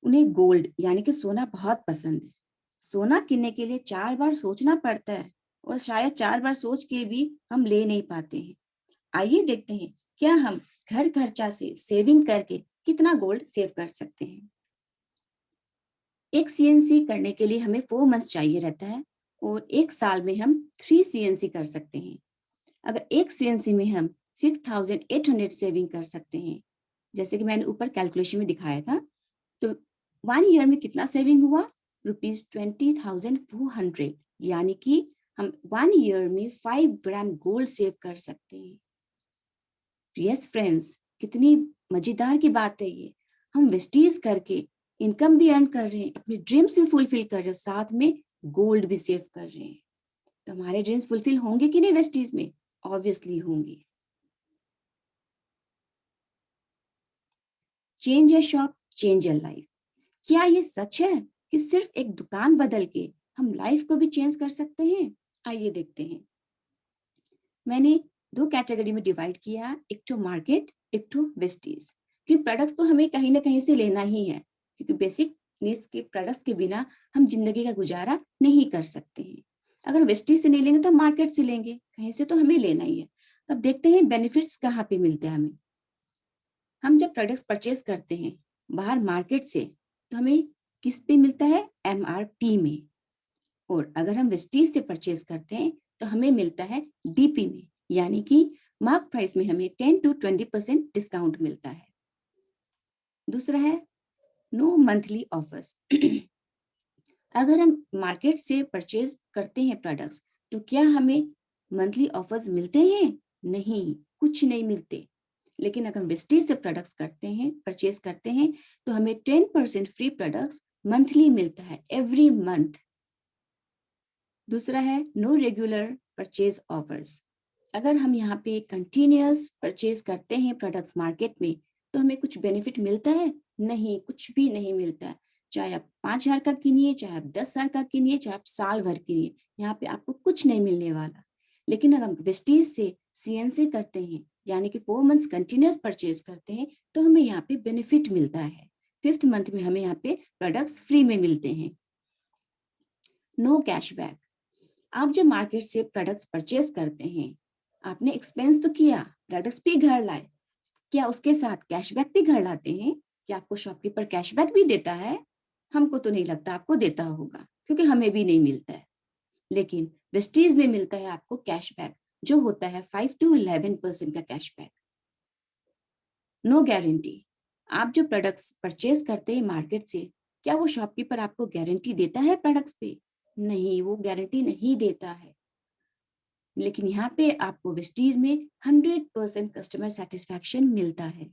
उन्हें गोल्ड यानी कि सोना बहुत पसंद है। सोना किनने के लिए 4 बार सोचना पड़ता है और शायद 4 बार सोच के भी हम ले नहीं पाते हैं। आइए देखते हैं क्या हम घर खर्चा से सेविंग करके कितना गोल्ड सेव कर सकते हैं। एक सीएनसी करने के लिए हमें 4 मंथ्स चाहिए रहता है और एक साल में हम 3 सीएनसी कर सकते हैं। अगर एक सीएनसी में हम 6,800 सेविंग कर सकते हैं, जैसे कि मैंने ऊपर कैलकुलेशन में दिखाया था, तो 1 ईयर में कितना सेविंग हुआ, ₹20,400। यानी कि हम 1 ईयर में 5 ग्राम गोल्ड सेव कर सकते हैं। यस फ्रेंड्स, कितनी मजेदार की बात है ये। हम वेस्टीज करके इनकम भी अर्न कर रहे हैं, अपने ड्रीम्स भी फुलफिल कर रहे हैं, साथ में गोल्ड भी सेव कर रहे हैं। तो हमारे ड्रीम्स फुलफिल होंगे कि नहीं वेस्टीज में? ऑब्वियसली होंगे। Change your shop, change your life. क्या ये सच है कि सिर्फ एक दुकान बदल के हम लाइफ को भी चेंज कर सकते हैं? आइए देखते हैं। मैंने 2 कैटेगरी में डिवाइड किया, एक तो मार्केट, एक तो वेस्टीज। क्योंकि प्रोडक्ट्स तो हमें कहीं ना कहीं से लेना ही है, क्योंकि बेसिक नीड्स के प्रोडक्ट्स के बिना हम जिंदगी का गुजारा नहीं कर सकते हैं। अगर वेस्टीज से नहीं लेंगे तो मार्केट से लेंगे, कहीं से तो हमें लेना ही है। अब देखते हैं बेनिफिट्स कहाँ पे मिलते हैं हमें। हम जब प्रोडक्ट्स परचेज करते हैं बाहर मार्केट से, तो हमें किस पे मिलता है, एमआरपी में। और अगर हम वेस्टीज से परचेज करते हैं तो हमें मिलता है डीपी में, यानी कि मार्क प्राइस में हमें 10 to 20% डिस्काउंट मिलता है। दूसरा है नो मंथली ऑफर्स। अगर हम मार्केट से परचेज करते हैं प्रोडक्ट्स, तो क्या हमें मंथली ऑफर्स मिलते हैं? नहीं, कुछ नहीं मिलते। लेकिन अगर हम वेस्टीज से प्रोडक्ट्स करते हैं, परचेज करते हैं, तो हमें 10% फ्री प्रोडक्ट्स मंथली मिलता है, एवरी मंथ। दूसरा है नो रेगुलर परचेज ऑफर्स। अगर हम यहाँ पे कंटिन्यूअस परचेज करते हैं प्रोडक्ट्स मार्केट में, तो हमें कुछ बेनिफिट मिलता है? नहीं, कुछ भी नहीं मिलता है। चाहे आप 5,000 का किनिए, चाहे आप 10,000 का किनिए, चाहे आप साल भर किनिए, यहाँ पे आपको कुछ नहीं मिलने वाला। लेकिन अगर हम वेस्टीज से सीएनसी करते हैं, यानी कि 4 मंथ्स कंटिन्यूअस परचेज करते हैं, तो हमें यहाँ पे बेनिफिट मिलता है। 5th मंथ में हमें यहाँ पे प्रोडक्ट्स फ्री में मिलते हैं। No cashback. आप जब मार्केट से प्रोडक्ट्स परचेज करते हैं, आपने एक्सपेंस तो किया, प्रोडक्ट्स भी घर लाए, क्या उसके साथ कैशबैक भी घर लाते हैं? क्या आपको शॉपकीपर कैशबैक भी देता है? हमको तो नहीं लगता आपको देता होगा, क्योंकि हमें भी नहीं मिलता है। लेकिन वेस्टीज में मिलता है आपको कैशबैक, जो होता है 5 to 11% का कैशबैक। No guarantee. आप जो प्रोडक्ट्स परचेज करते हैं मार्केट से, क्या वो शॉपकीपर आपको गारंटी देता है प्रोडक्ट्स पे? नहीं, वो गारंटी नहीं देता है। लेकिन यहाँ पे आपको वेस्टीज में 100% कस्टमर सेटिस्फैक्शन मिलता है।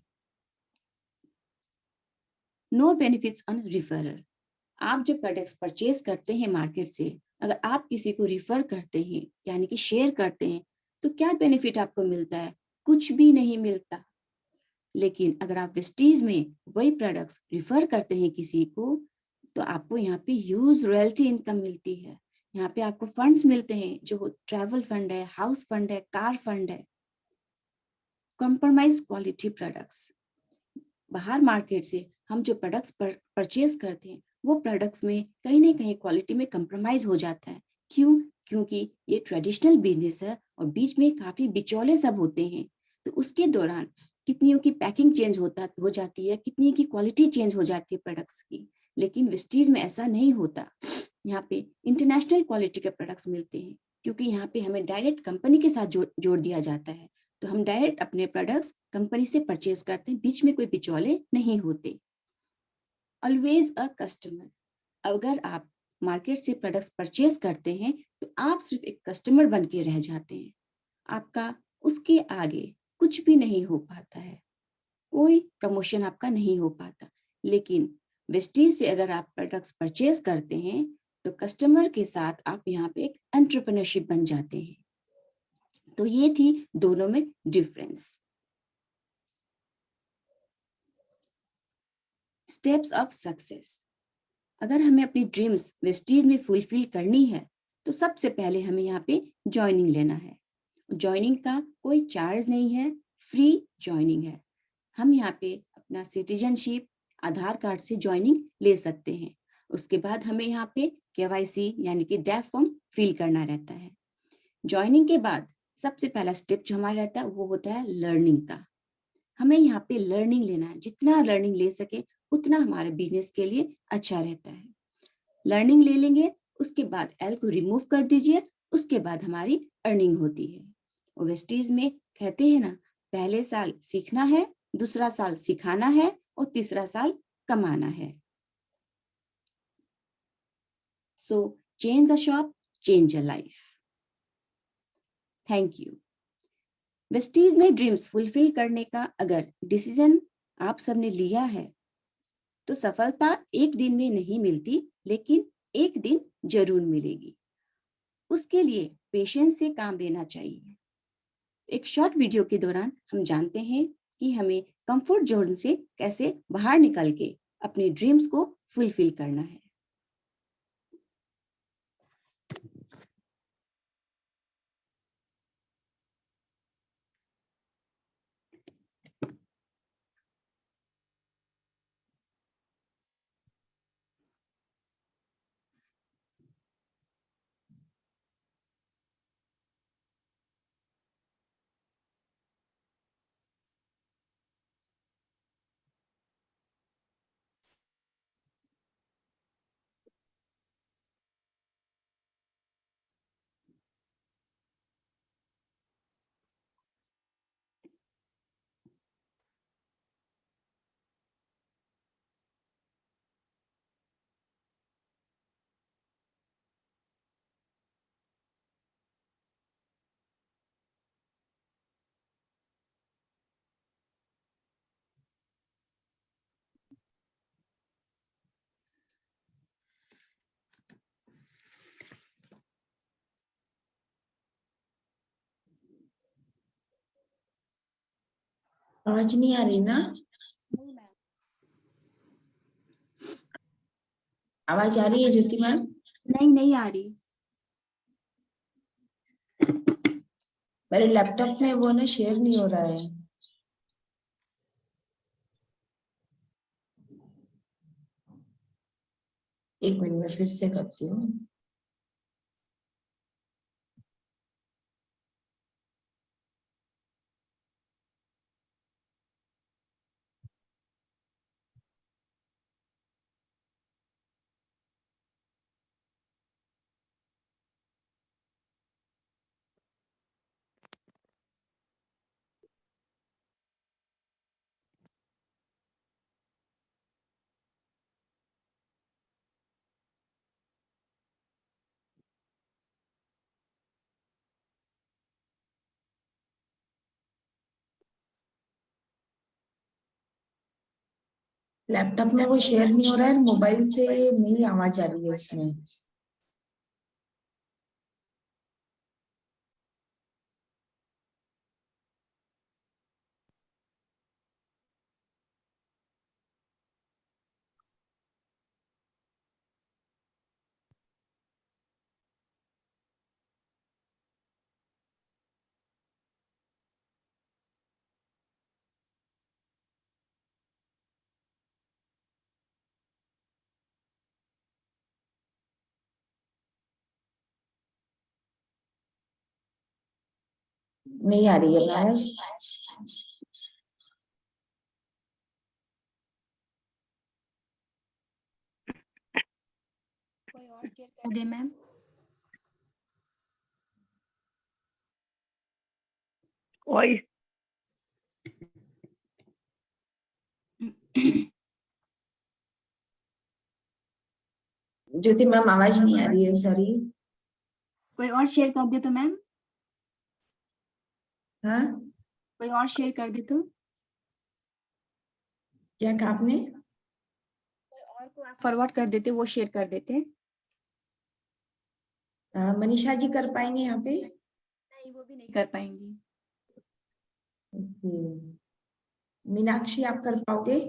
No benefits on referral. आप जब प्रोडक्ट्स परचेज करते हैं मार्केट से, अगर आप किसी को रिफर करते हैं, यानी कि शेयर करते हैं, तो क्या बेनिफिट आपको मिलता है? कुछ भी नहीं मिलता। लेकिन अगर आप वेस्टीज में वही प्रोडक्ट्स रिफर करते हैं किसी को, तो आपको यहाँ पे ह्यूज रॉयल्टी इनकम मिलती है। यहाँ पे आपको फंड्स मिलते हैं, जो ट्रैवल फंड है, हाउस फंड है, कार फंड है। Compromise quality products. बाहर मार्केट से हम जो प्रोडक्ट्स परचेज करते हैं, वो प्रोडक्ट्स में कहीं ना कहीं क्वालिटी में कम्प्रोमाइज हो जाता है। क्यों? क्योंकि ये ट्रेडिशनल बिजनेस है और बीच में काफी बिचौले सब होते हैं। तो उसके दौरान कितनियों की पैकिंग चेंज हो जाती है, कितनी की क्वालिटी चेंज हो जाती है प्रोडक्ट्स की। लेकिन वेस्टीज में ऐसा नहीं होता। यहाँ पे इंटरनेशनल क्वालिटी के प्रोडक्ट्स मिलते हैं, क्योंकि यहाँ पे हमें डायरेक्ट कंपनी के साथ जोड़ दिया जाता है। तो हम डायरेक्ट अपने प्रोडक्ट्स कंपनी से परचेज करते हैं, बीच में कोई बिचौले नहीं होते। Always a customer. अगर आप मार्केट से प्रोडक्ट्स परचेज करते हैं, तो आप सिर्फ एक कस्टमर बन के रह जाते हैं। आपका उसके आगे कुछ भी नहीं हो पाता है, कोई प्रमोशन आपका नहीं हो पाता। लेकिन वेस्टीज से अगर आप प्रोडक्ट्स परचेज करते हैं, तो कस्टमर के साथ आप यहाँ पे एक एंटरप्रेन्योरशिप बन जाते हैं। तो ये थी दोनों में डिफरेंस। Steps of success. अगर हमें अपनी ड्रीम्स वेस्टीज में फुलफिल करनी है, तो सबसे पहले हमें यहाँ पे ज्वाइनिंग लेना है। ज्वाइनिंग का कोई चार्ज नहीं है, फ्री ज्वाइनिंग है। हम यहाँ पे अपना सिटीजनशिप, आधार कार्ड से ज्वाइनिंग ले सकते हैं। उसके बाद हमें यहाँ पे केवाईसी यानी कि डैफ फॉर्म फिल करना रहता है। ज्वाइनिंग के बाद सबसे पहला स्टेप जो हमारा रहता है, वो होता है लर्निंग का। हमें यहाँ पे लर्निंग लेना है, जितना लर्निंग ले सके उतना हमारे बिजनेस के लिए अच्छा रहता है। लर्निंग ले लेंगे, उसके बाद एल को रिमूव कर दीजिए, उसके बाद हमारी अर्निंग होती है। और वेस्टीज में कहते हैं ना, पहले साल सीखना है, दूसरा साल सिखाना है और तीसरा साल कमाना है। So change the shop, change a life. Thank you. Vestige में ड्रीम्स फुलफिल करने का अगर डिसीजन आप सबने लिया है, तो सफलता एक दिन में नहीं मिलती, लेकिन एक दिन जरूर मिलेगी। उसके लिए पेशेंस से काम लेना चाहिए। एक शॉर्ट वीडियो के दौरान हम जानते हैं कि हमें कंफर्ट जोन से कैसे बाहर निकल के अपने ड्रीम्स को फुलफिल करना है। आवाज नहीं आ रही ना? आवाज आ रही है ज्योति मैम? नहीं आ रही। मेरे लैपटॉप में वो ना शेयर नहीं हो रहा है। एक मिनट में फिर से करती हूँ। लैपटॉप में वो शेयर नहीं हो रहा है, मोबाइल से नहीं आवाज आ रही है इसमें। नहीं आ रही है आवाज। कोई और शेयर कर दे मैम। वॉइस ज्योति मैम आवाज नहीं आ रही है, सॉरी। कोई और शेयर कर दे तो मैम। हाँ, कोई और शेयर कर दे तो। क्या कहा आपने? कोई और को आप फॉरवर्ड कर देते, वो शेयर कर देते। मनीषा जी कर पाएंगे यहाँ पे? नहीं, वो भी नहीं कर पाएंगी। ओके। मीनाक्षी आप कर पाओगे?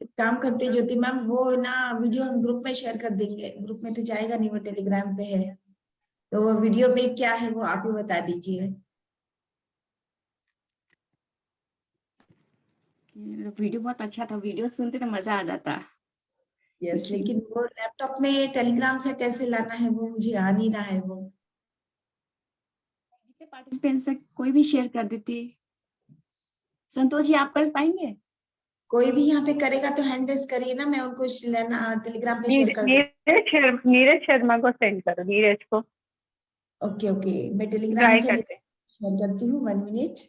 एक काम करते हैं ज्योति मैम, वो ना वीडियो हम ग्रुप में शेयर कर देंगे। ग्रुप में तो जाएगा नहीं, वो टेलीग्राम पे है, तो वो वीडियो में क्या है वो आप ही बता दीजिए। वीडियो बहुत अच्छा था, वीडियो सुनते तो मजा आ जाता। यस, लेकिन वो लैपटॉप में टेलीग्राम से कैसे लाना है वो मुझे आ नहीं रहा है वो। जितने पार्टिसिपेंट्स है कोई भी शेयर कर देती। संतोष जी, आप कर पाएंगे? कोई भी यहाँ पे करेगा तो हैंड रेस करिए ना, मैं उनको लेना टेलीग्राम पे शेयर कर दूँ। नीरज शर्मा को सेंड करो, नीरज को। ओके ओके, मैं टेलीग्राम ट्राई से करते। शेयर करती हूँ, 1 मिनट।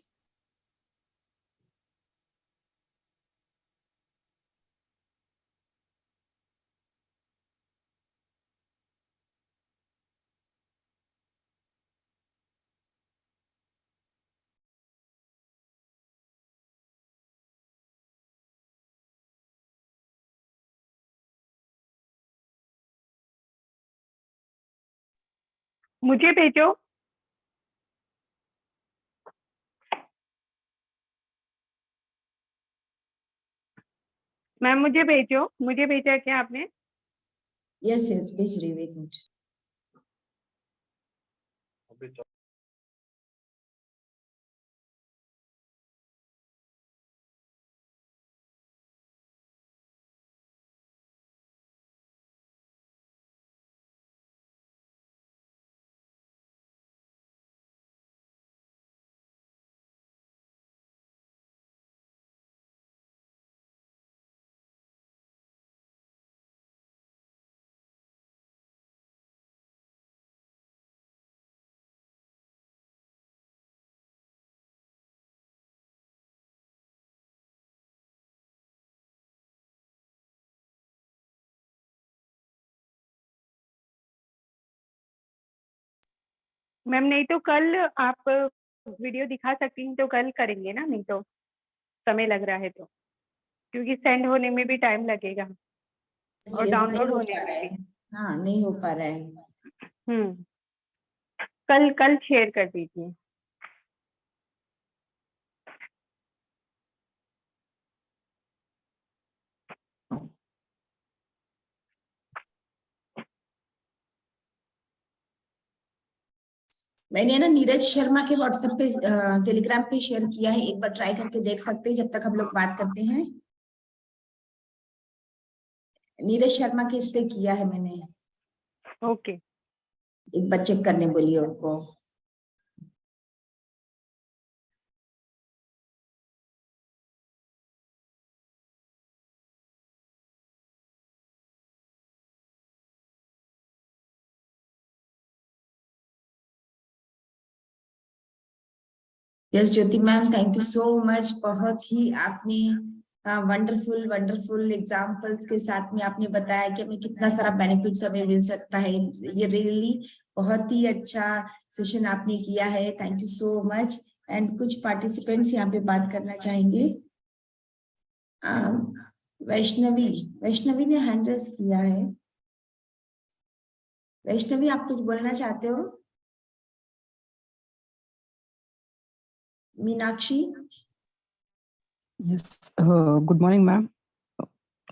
मुझे भेजो। मैम मुझे भेजो, मुझे भेजा क्या आपने? यस यस, भेज रही हूँ, 1 मिनट। मैम नहीं तो कल आप वीडियो दिखा सकती हैं, तो कल करेंगे ना, नहीं तो समय लग रहा है तो, क्योंकि सेंड होने में भी टाइम लगेगा और यस, नहीं डाउनलोड हो होने पा में रहा भी। है। हाँ, नहीं हो पा रहा है। कल कल शेयर कर दीजिए। मैंने ना नीरज शर्मा के व्हाट्सएप पे टेलीग्राम पे शेयर किया है, एक बार ट्राई करके देख सकते हैं जब तक हम लोग बात करते हैं। नीरज शर्मा के इस पे किया है मैंने, ओके। एक बार चेक करने बोलिए उनको। Yes Jyoti ma'am, thank you so much. बहुत ही आपने वंडरफुल वंडरफुल एग्जांपल्स के साथ में आपने बताया कि हमें कितना सारा बेनिफिट्स हमें मिल सकता है। ये रियली बहुत ही अच्छा सेशन आपने किया है, thank you so much. And कुछ पार्टिसिपेंट्स यहाँ पे बात करना चाहेंगे। वैष्णवी, वैष्णवी ने हैंड रेज किया है। वैष्णवी, आप कुछ बोलना चाहते हो? Meenakshi. Yes, good morning ma'am,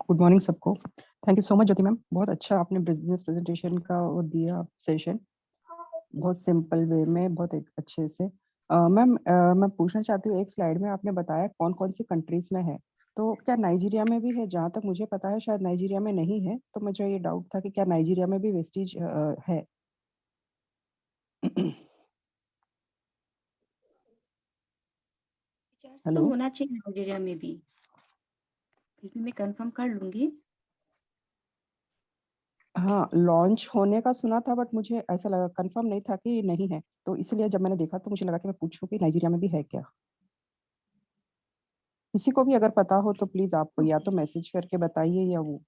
good morning सबको। Thank you so much Jyoti ma'am, बहुत अच्छा आपने बिजनेस प्रेजेंटेशन का वो दिया सेशन, बहुत सिंपल वे में, बहुत एक अच्छे से। मैम मैं पूछना चाहती हूँ, एक स्लाइड में आपने बताया कौन कौन सी कंट्रीज में है, तो क्या नाइजीरिया में भी है? जहाँ तक मुझे पता है शायद नाइजीरिया में नहीं है, तो मुझे ये डाउट था कि क्या नाइजीरिया में भी वेस्टेज है। तो हेलो, होना चाहिए नाइजीरिया में भी, फिर भी मैं कंफर्म कर लूंगी। हाँ लॉन्च होने का सुना था, बट मुझे ऐसा लगा, कंफर्म नहीं था कि नहीं है, तो इसलिए जब मैंने देखा तो मुझे लगा कि मैं पूछूं कि नाइजीरिया में भी है क्या। किसी को भी अगर पता हो तो प्लीज आप या तो मैसेज करके बताइए या वो।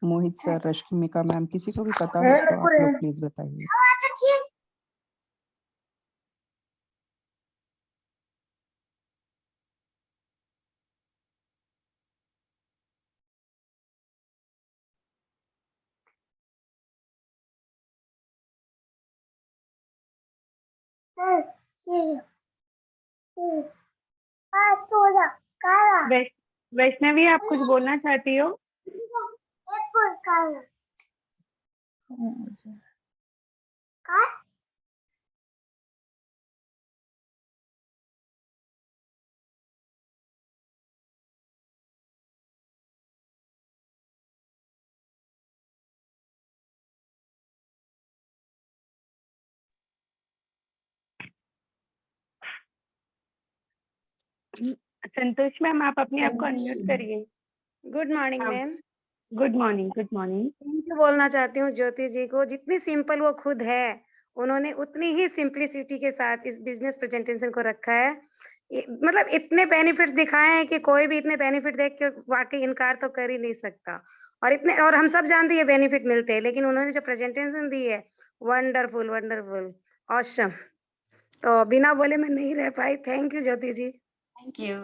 मोहित सर, रश्मिका मैम, किसी को भी पता हो तो आप लोग प्लीज बताइए। वैष्णवी, आप कुछ बोलना चाहती हो? संतोष मैम, आप अपने आप को अनम्यूट करिए। गुड मॉर्निंग हाँ। Ma'am. Good morning, good morning. Thank you बोलना चाहती हूँ ज्योति जी को, जितनी सिंपल वो खुद है उन्होंने उतनी ही सिंपलिसिटी के साथ इस बिजनेस प्रेजेंटेशन को रखा है। मतलब इतने बेनिफिट्स दिखाए हैं कि कोई भी इतने बेनिफिट देख के वाकई इनकार तो कर ही नहीं सकता। और हम सब जानते हैं बेनिफिट मिलते हैं, लेकिन उन्होंने जो प्रेजेंटेशन दी है, वंडरफुल वंडरफुल ऑसम। तो बिना बोले मैं नहीं रह पाई। Thank you Jyoti ji. Thank you.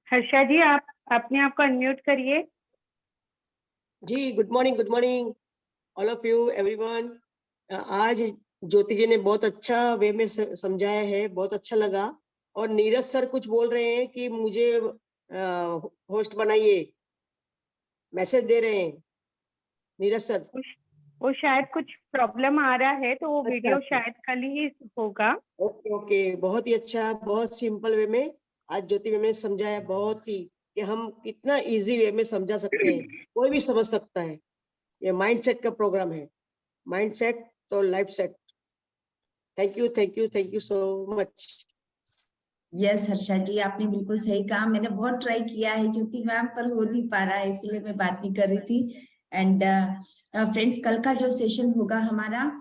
Harsha ji, आप अपने आप को अनम्यूट करिए। जी good morning all of you everyone. आज ज्योति जी ने बहुत अच्छा वे में समझाया है, बहुत अच्छा लगा। और नीरज सर कुछ बोल रहे हैं कि मुझे होस्ट बनाइए, मैसेज दे रहे हैं नीरज सर। वो शायद कुछ प्रॉब्लम आ रहा है, तो वो अच्छा, वीडियो अच्छा। शायद कल ही होगा। ओके ओके, बहुत ही अच्छा, बहुत सिंपल वे में आज ज्योति मैम ने समझाया, बहुत ही कि हम कितना इजी वे में समझा सकते हैं, कोई भी समझ सकता है। ये माइंडसेट का प्रोग्राम है, माइंडसेट तो life set. Thank you so much. Yes Harsha ji, आपने बिल्कुल सही कहा। मैंने बहुत ट्राई किया है ज्योति मैम, पर हो नहीं पा रहा है, इसलिए मैं बात नहीं कर रही थी। एंड फ्रेंड्स, कल का जो सेशन होगा हमारा,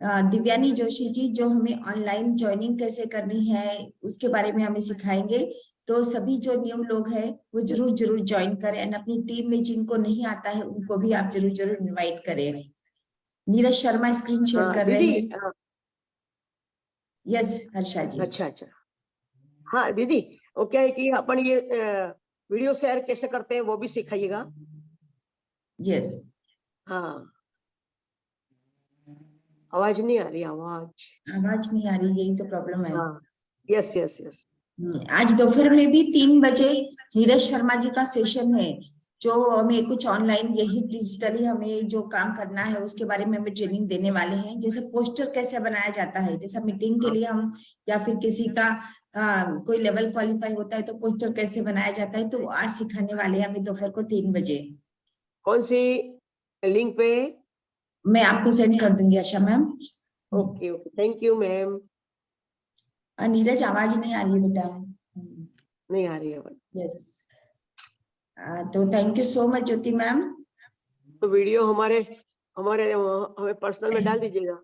दिव्यानी जोशी जी जो हमें ऑनलाइन ज्वाइनिंग कैसे करनी है उसके बारे में हमें सिखाएंगे। तो सभी जो न्यू लोग हैं वो जरूर जरूर ज्वाइन करें, एंड अपनी टीम में जिनको नहीं आता है उनको भी आप जरूर जरूर इनवाइट करें। नीरज शर्मा स्क्रीन शेयर कर रहे दीदी हैं। यस हर्षा जी। अच्छा अच्छा, हाँ दीदी, वो क्या है कि अपन ये वीडियो शेयर कैसे करते हैं वो भी सिखाइएगा। यस। हाँ, आवाज नहीं आ रही, आवाज नहीं आ रही, यही तो प्रॉब्लम है। हाँ, यस यस यस। आज दोपहर में भी 3 बजे नीरज शर्मा जी का सेशन है, जो हमें कुछ ऑनलाइन यही डिजिटली हमें जो काम करना है उसके बारे में हमें ट्रेनिंग देने वाले हैं। जैसे पोस्टर कैसे बनाया जाता है, जैसा मीटिंग के लिए हम या फिर किसी का कोई लेवल क्वालिफाई होता है तो पोस्टर कैसे बनाया जाता है, तो आज सिखाने वाले हैं हमें दोपहर को 3 बजे। कौन सी लिंक पे? मैं आपको सेंड कर दूंगी Asha ma'am. Okay okay, thank you ma'am. Neeraj आवाज नहीं आ रही है बेटा। नहीं आ रही है आवाज। यस, तो thank you so much Jyoti ma'am. तो वीडियो हमारे हमें पर्सनल में डाल दीजिएगा।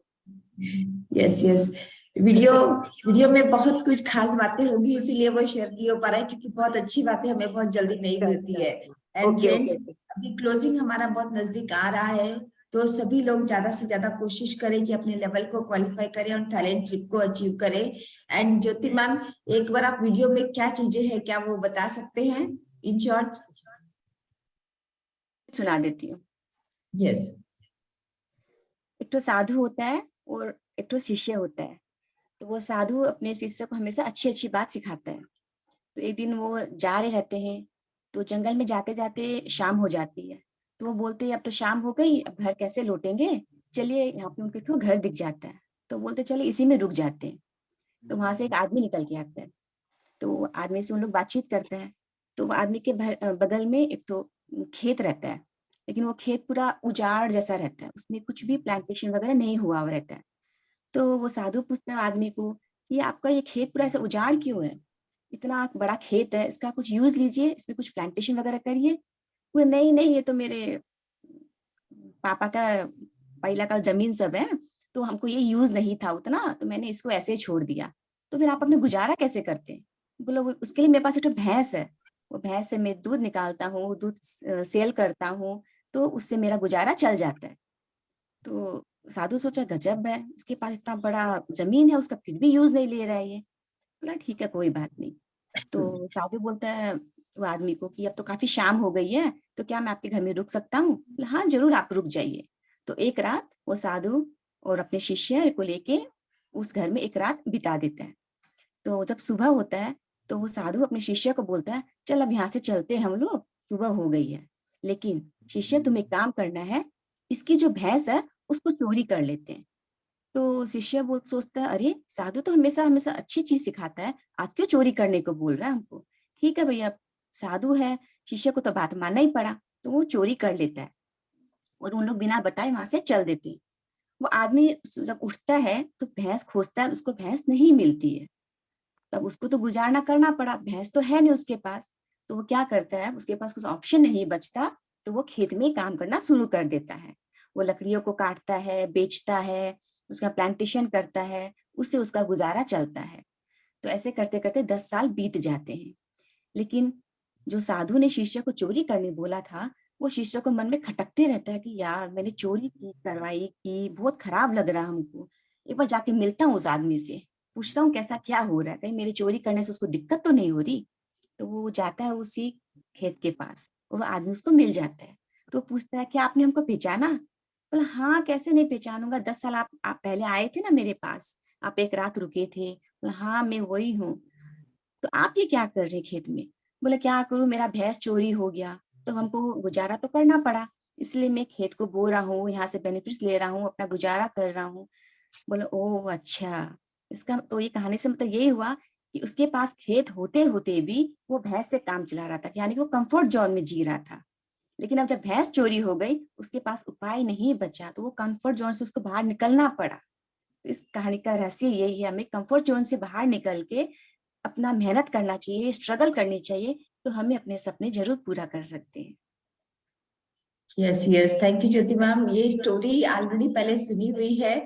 यस यस, वीडियो में बहुत कुछ खास बातें होगी इसीलिए वो शेयर नहीं हो पा रहा है, क्योंकि बहुत अच्छी बातें हमें बहुत जल्दी नहीं मिलती है। एंड ओके फ्रेंड्स, ओके, अभी क्लोजिंग हमारा बहुत नजदीक आ रहा है, तो सभी लोग ज्यादा से ज्यादा कोशिश करें कि अपने लेवल को क्वालिफाई करें और थाईलैंड ट्रिप को अचीव करें। एंड ज्योति मैम, एक बार आप वीडियो में क्या चीजें हैं क्या वो बता सकते हैं इन शॉर्ट? सुना देती हूँ। यस। एक तो साधु होता है और एक तो शिष्य होता है। तो वो साधु अपने शिष्य को हमेशा अच्छी अच्छी बात सिखाता है। तो एक दिन वो जा रहे रहते हैं, तो जंगल में जाते जाते शाम हो जाती है। तो वो बोलते हैं अब तो शाम हो गई, अब घर कैसे लौटेंगे, चलिए यहाँ पे उनके तो घर दिख जाता है। तो बोलते चलिए इसी में रुक जाते हैं। तो वहां से एक आदमी निकल के आता है, तो आदमी से उन लोग बातचीत करते हैं। तो आदमी के बगल में एक तो खेत रहता है, लेकिन वो खेत पूरा उजाड़ जैसा रहता है, उसमें कुछ भी प्लांटेशन वगैरह नहीं हुआ हुआ रहता है। तो वो साधु पूछता है आदमी को, ये आपका ये खेत पूरा ऐसा उजाड़ क्यों है, इतना बड़ा खेत है, इसका कुछ यूज लीजिए, इसमें कुछ प्लांटेशन वगैरह करिए। वो नहीं नहीं, ये तो मेरे पापा का पहला का जमीन सब है, तो हमको ये यूज नहीं था उतना, तो मैंने इसको ऐसे ही छोड़ दिया। तो फिर आप अपने गुजारा कैसे करते हैं? बोलो उसके लिए मेरे पास एक भैंस है, वो भैंस से मैं दूध निकालता हूँ, दूध सेल करता हूँ, तो उससे मेरा गुजारा चल जाता है। तो साधु सोचा गजब है, इसके पास इतना बड़ा जमीन है, उसका फिर भी यूज नहीं ले रहा है ये। बोला ठीक है कोई बात नहीं। तो साधु बोलता है वो आदमी को कि अब तो काफी शाम हो गई है, तो क्या मैं आपके घर में रुक सकता हूँ? बोला हाँ जरूर आप रुक जाइए। तो एक रात वो साधु और अपने शिष्य को लेके उस घर में एक रात बिता देता है। तो जब सुबह होता है तो वो साधु अपने शिष्य को बोलता है चल अब यहाँ से चलते हैं हम लोग, सुबह हो गई है, लेकिन शिष्य तुम्हें काम करना है, इसकी जो भैंस है उसको चोरी कर लेते हैं। तो शिष्य बहुत सोचता है अरे साधु तो हमेशा हमेशा अच्छी चीज सिखाता है, आज क्यों चोरी करने को बोल रहा है हमको। ठीक है भैया, साधु है, शिष्य को तो बात मानना ही पड़ा, तो वो चोरी कर लेता है और उन लोग बिना बताए वहां से चल देते हैं। वो आदमी जब उठता है तो भैंस खोजता है, उसको भैंस नहीं मिलती है। तब उसको तो गुजारना करना पड़ा, भैंस तो है नहीं उसके पास। तो वो क्या करता है, उसके पास कुछ ऑप्शन नहीं बचता, तो वो खेत में काम करना शुरू कर देता है। वो लकड़ियों को काटता है, बेचता है, उसका प्लांटेशन करता है, उससे उसका गुजारा चलता है। तो ऐसे करते करते 10 साल बीत जाते हैं। लेकिन जो साधु ने शिष्य को चोरी करने बोला था, वो शिष्य को मन में खटकते रहता है कि यार मैंने चोरी की, करवाई की, बहुत खराब लग रहा है हमको। एक बार जाके मिलता हूँ उस आदमी से, पूछता हूँ कैसा क्या हो रहा है, कहीं मेरी चोरी करने से उसको दिक्कत तो नहीं हो रही। तो वो जाता है उसी खेत के पास और वो आदमी उसको मिल जाता है। तो पूछता है क्या आपने हमको पहचाना? बोला हाँ कैसे नहीं पहचानूंगा, 10 साल आप पहले आए थे ना मेरे पास, आप एक रात रुके थे। बोला हाँ मैं वही हूँ। तो आप ये क्या कर रहे खेत में? बोले क्या करूं, मेरा भैंस चोरी हो गया, तो हमको गुजारा तो करना पड़ा, इसलिए मैं खेत को बो रहा हूँ, यहाँ से बेनिफिट्स ले रहा हूँ, अपना गुजारा कर रहा हूँ। बोले ओह अच्छा, इसका तो ये कहानी से मतलब यही हुआ कि उसके पास खेत होते होते भी वो भैंस से काम चला रहा था, यानी कि वो कंफर्ट जोन में जी रहा था। लेकिन अब जब भैंस चोरी हो गई, उसके पास उपाय नहीं बचा, तो वो कंफर्ट जोन से उसको बाहर निकलना पड़ा। इस कहानी का रहस्य यही है, हमें कंफर्ट जोन से बाहर निकल के अपना मेहनत करना चाहिए, स्ट्रगल करनी चाहिए, तो हमें अपने सपने जरूर पूरा कर सकते हैं। Yes yes, thank you Jyoti ma'am. ये स्टोरी ऑलरेडी पहले सुनी हुई है।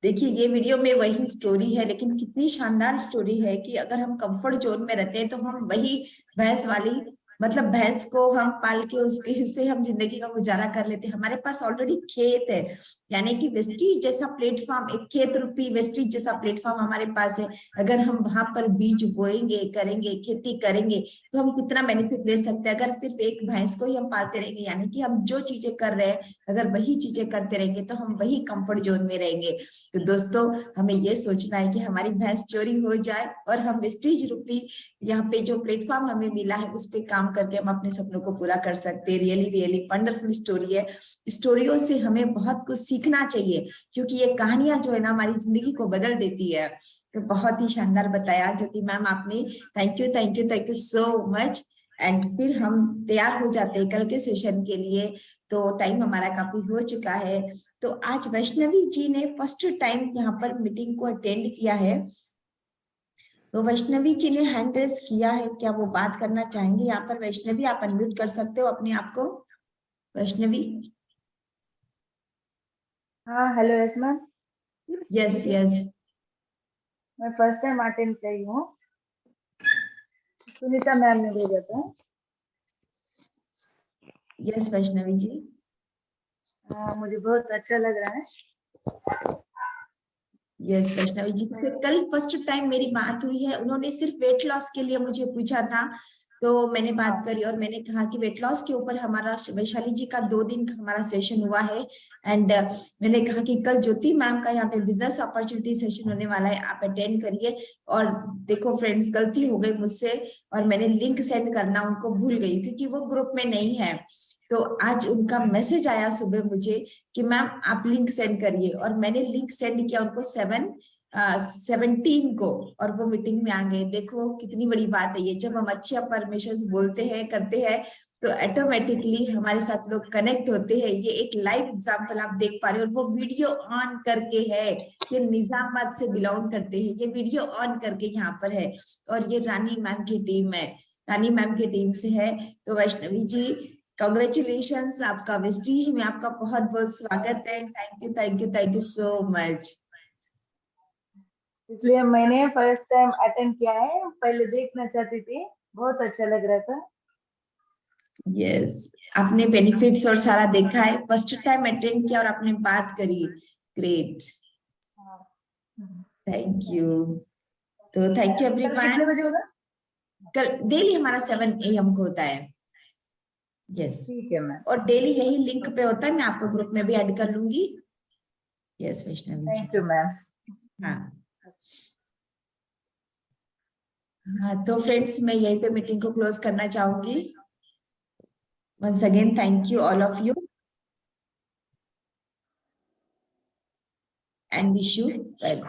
देखिए ये वीडियो में वही स्टोरी है, लेकिन कितनी शानदार स्टोरी है कि अगर हम कंफर्ट जोन में रहते हैं तो हम वही भैंस वाली, मतलब भैंस को हम पाल के उससे हम जिंदगी का गुजारा कर लेते हैं। हमारे पास ऑलरेडी खेत है, यानी कि वेस्टीज जैसा प्लेटफॉर्म, एक खेत रूपी वेस्टीज जैसा प्लेटफॉर्म हमारे पास है। अगर हम वहां पर बीज बोएंगे, करेंगे, खेती करेंगे, तो हम कितना बेनिफिट ले सकते हैं। अगर सिर्फ एक भैंस को ही हम पालते रहेंगे, यानी कि हम जो चीजें कर रहे हैं अगर वही चीजें करते रहेंगे तो हम वही कंफर्ट जोन में रहेंगे। तो दोस्तों हमें ये सोचना है कि हमारी भैंस चोरी हो जाए और हम वेस्टीज रूपी यहाँ पे जो प्लेटफॉर्म हमें मिला है उस पे काम करके हम अपने सपनों को पूरा कर सकते हैं। रियली रियली वंडरफुल स्टोरी है। स्टोरियों से हमें बहुत कुछ सीखना चाहिए, क्योंकि ये कहानियां जो है ना हमारी जिंदगी को बदल देती है। तो बहुत ही शानदार बताया ज्योति मैम आपने। Thank you thank you thank you so much. And फिर हम तैयार हो जाते हैं कल के सेशन के लिए। तो टाइम हमारा काफी हो चुका है। तो आज वैष्णवी जी ने फर्स्ट टाइम यहाँ पर मीटिंग को अटेंड किया है। तो वैष्णवी जी ने हैंड रेस किया है, क्या वो बात करना चाहेंगे? यहाँ पर वैष्णवी आप अनम्यूट कर सकते हो अपने आप को। वैष्णवी। हाँ hello yes ma'am. Yes yes. मैं फर्स्ट टाइम अटेंड कर रही हूँ। सुनीता मैम ने भेजा था। यस वैष्णवी जी। मुझे बहुत अच्छा लग रहा है। यस वैष्णवी जी से कल फर्स्ट टाइम मेरी बात हुई है। उन्होंने सिर्फ वेट लॉस के लिए मुझे पूछा था, तो मैंने बात करी और मैंने कहा कि वेट लॉस के ऊपर हमारा वैशाली जी का 2 दिन का हमारा सेशन हुआ है। एंड मैंने कहा कि कल ज्योति मैम का यहाँ पे बिजनेस अपॉर्चुनिटी सेशन होने वाला है, आप अटेंड करिए। और देखो फ्रेंड्स, गलती हो गई मुझसे और मैंने लिंक सेंड करना उनको भूल गई, क्योंकि वो ग्रुप में नहीं है। तो आज उनका मैसेज आया सुबह मुझे कि मैम आप लिंक सेंड करिए, और मैंने लिंक सेंड किया उनको 17 को, और वो मीटिंग में आ गए। देखो कितनी बड़ी बात है ये, जब हम अच्छे परमिशन बोलते हैं, करते हैं, तो ऑटोमेटिकली हमारे साथ लोग कनेक्ट होते हैं। ये एक लाइव एग्जांपल आप देख पा रहे हो, और वो वीडियो ऑन करके है। ये निजामाबाद से बिलोंग करते हैं, ये वीडियो ऑन करके यहाँ पर है, और ये रानी मैम की टीम है, रानी मैम की टीम से है। तो वैष्णवी जी कांग्रेचुलेशंस, आपका वेस्टीज में आपका बहुत बहुत स्वागत है। Thank you thank you thank you so much. इसलिए मैंने फर्स्ट टाइम अटेंड किया है, पहले देखना चाहती थी, बहुत अच्छा लग रहा था। यस, आपने बेनिफिट्स और सारा देखा है, फर्स्ट टाइम अटेंड किया और आपने बात करी। Great, thank you. तो थैंक यू कल कितने एवरीवन। बजे होगा? कल डेली हमारा 7 AM को होता है। यस, ठीक है मैम। और डेली यही लिंक पे होता है, मैं आपको ग्रुप में भी ऐड कर लूंगी। Yes Vaishnavi ji. Thank you ma'am. हाँ हाँ, तो फ्रेंड्स मैं यहीं पे मीटिंग को क्लोज करना चाहूंगी। Once again thank you all of you and wish you well.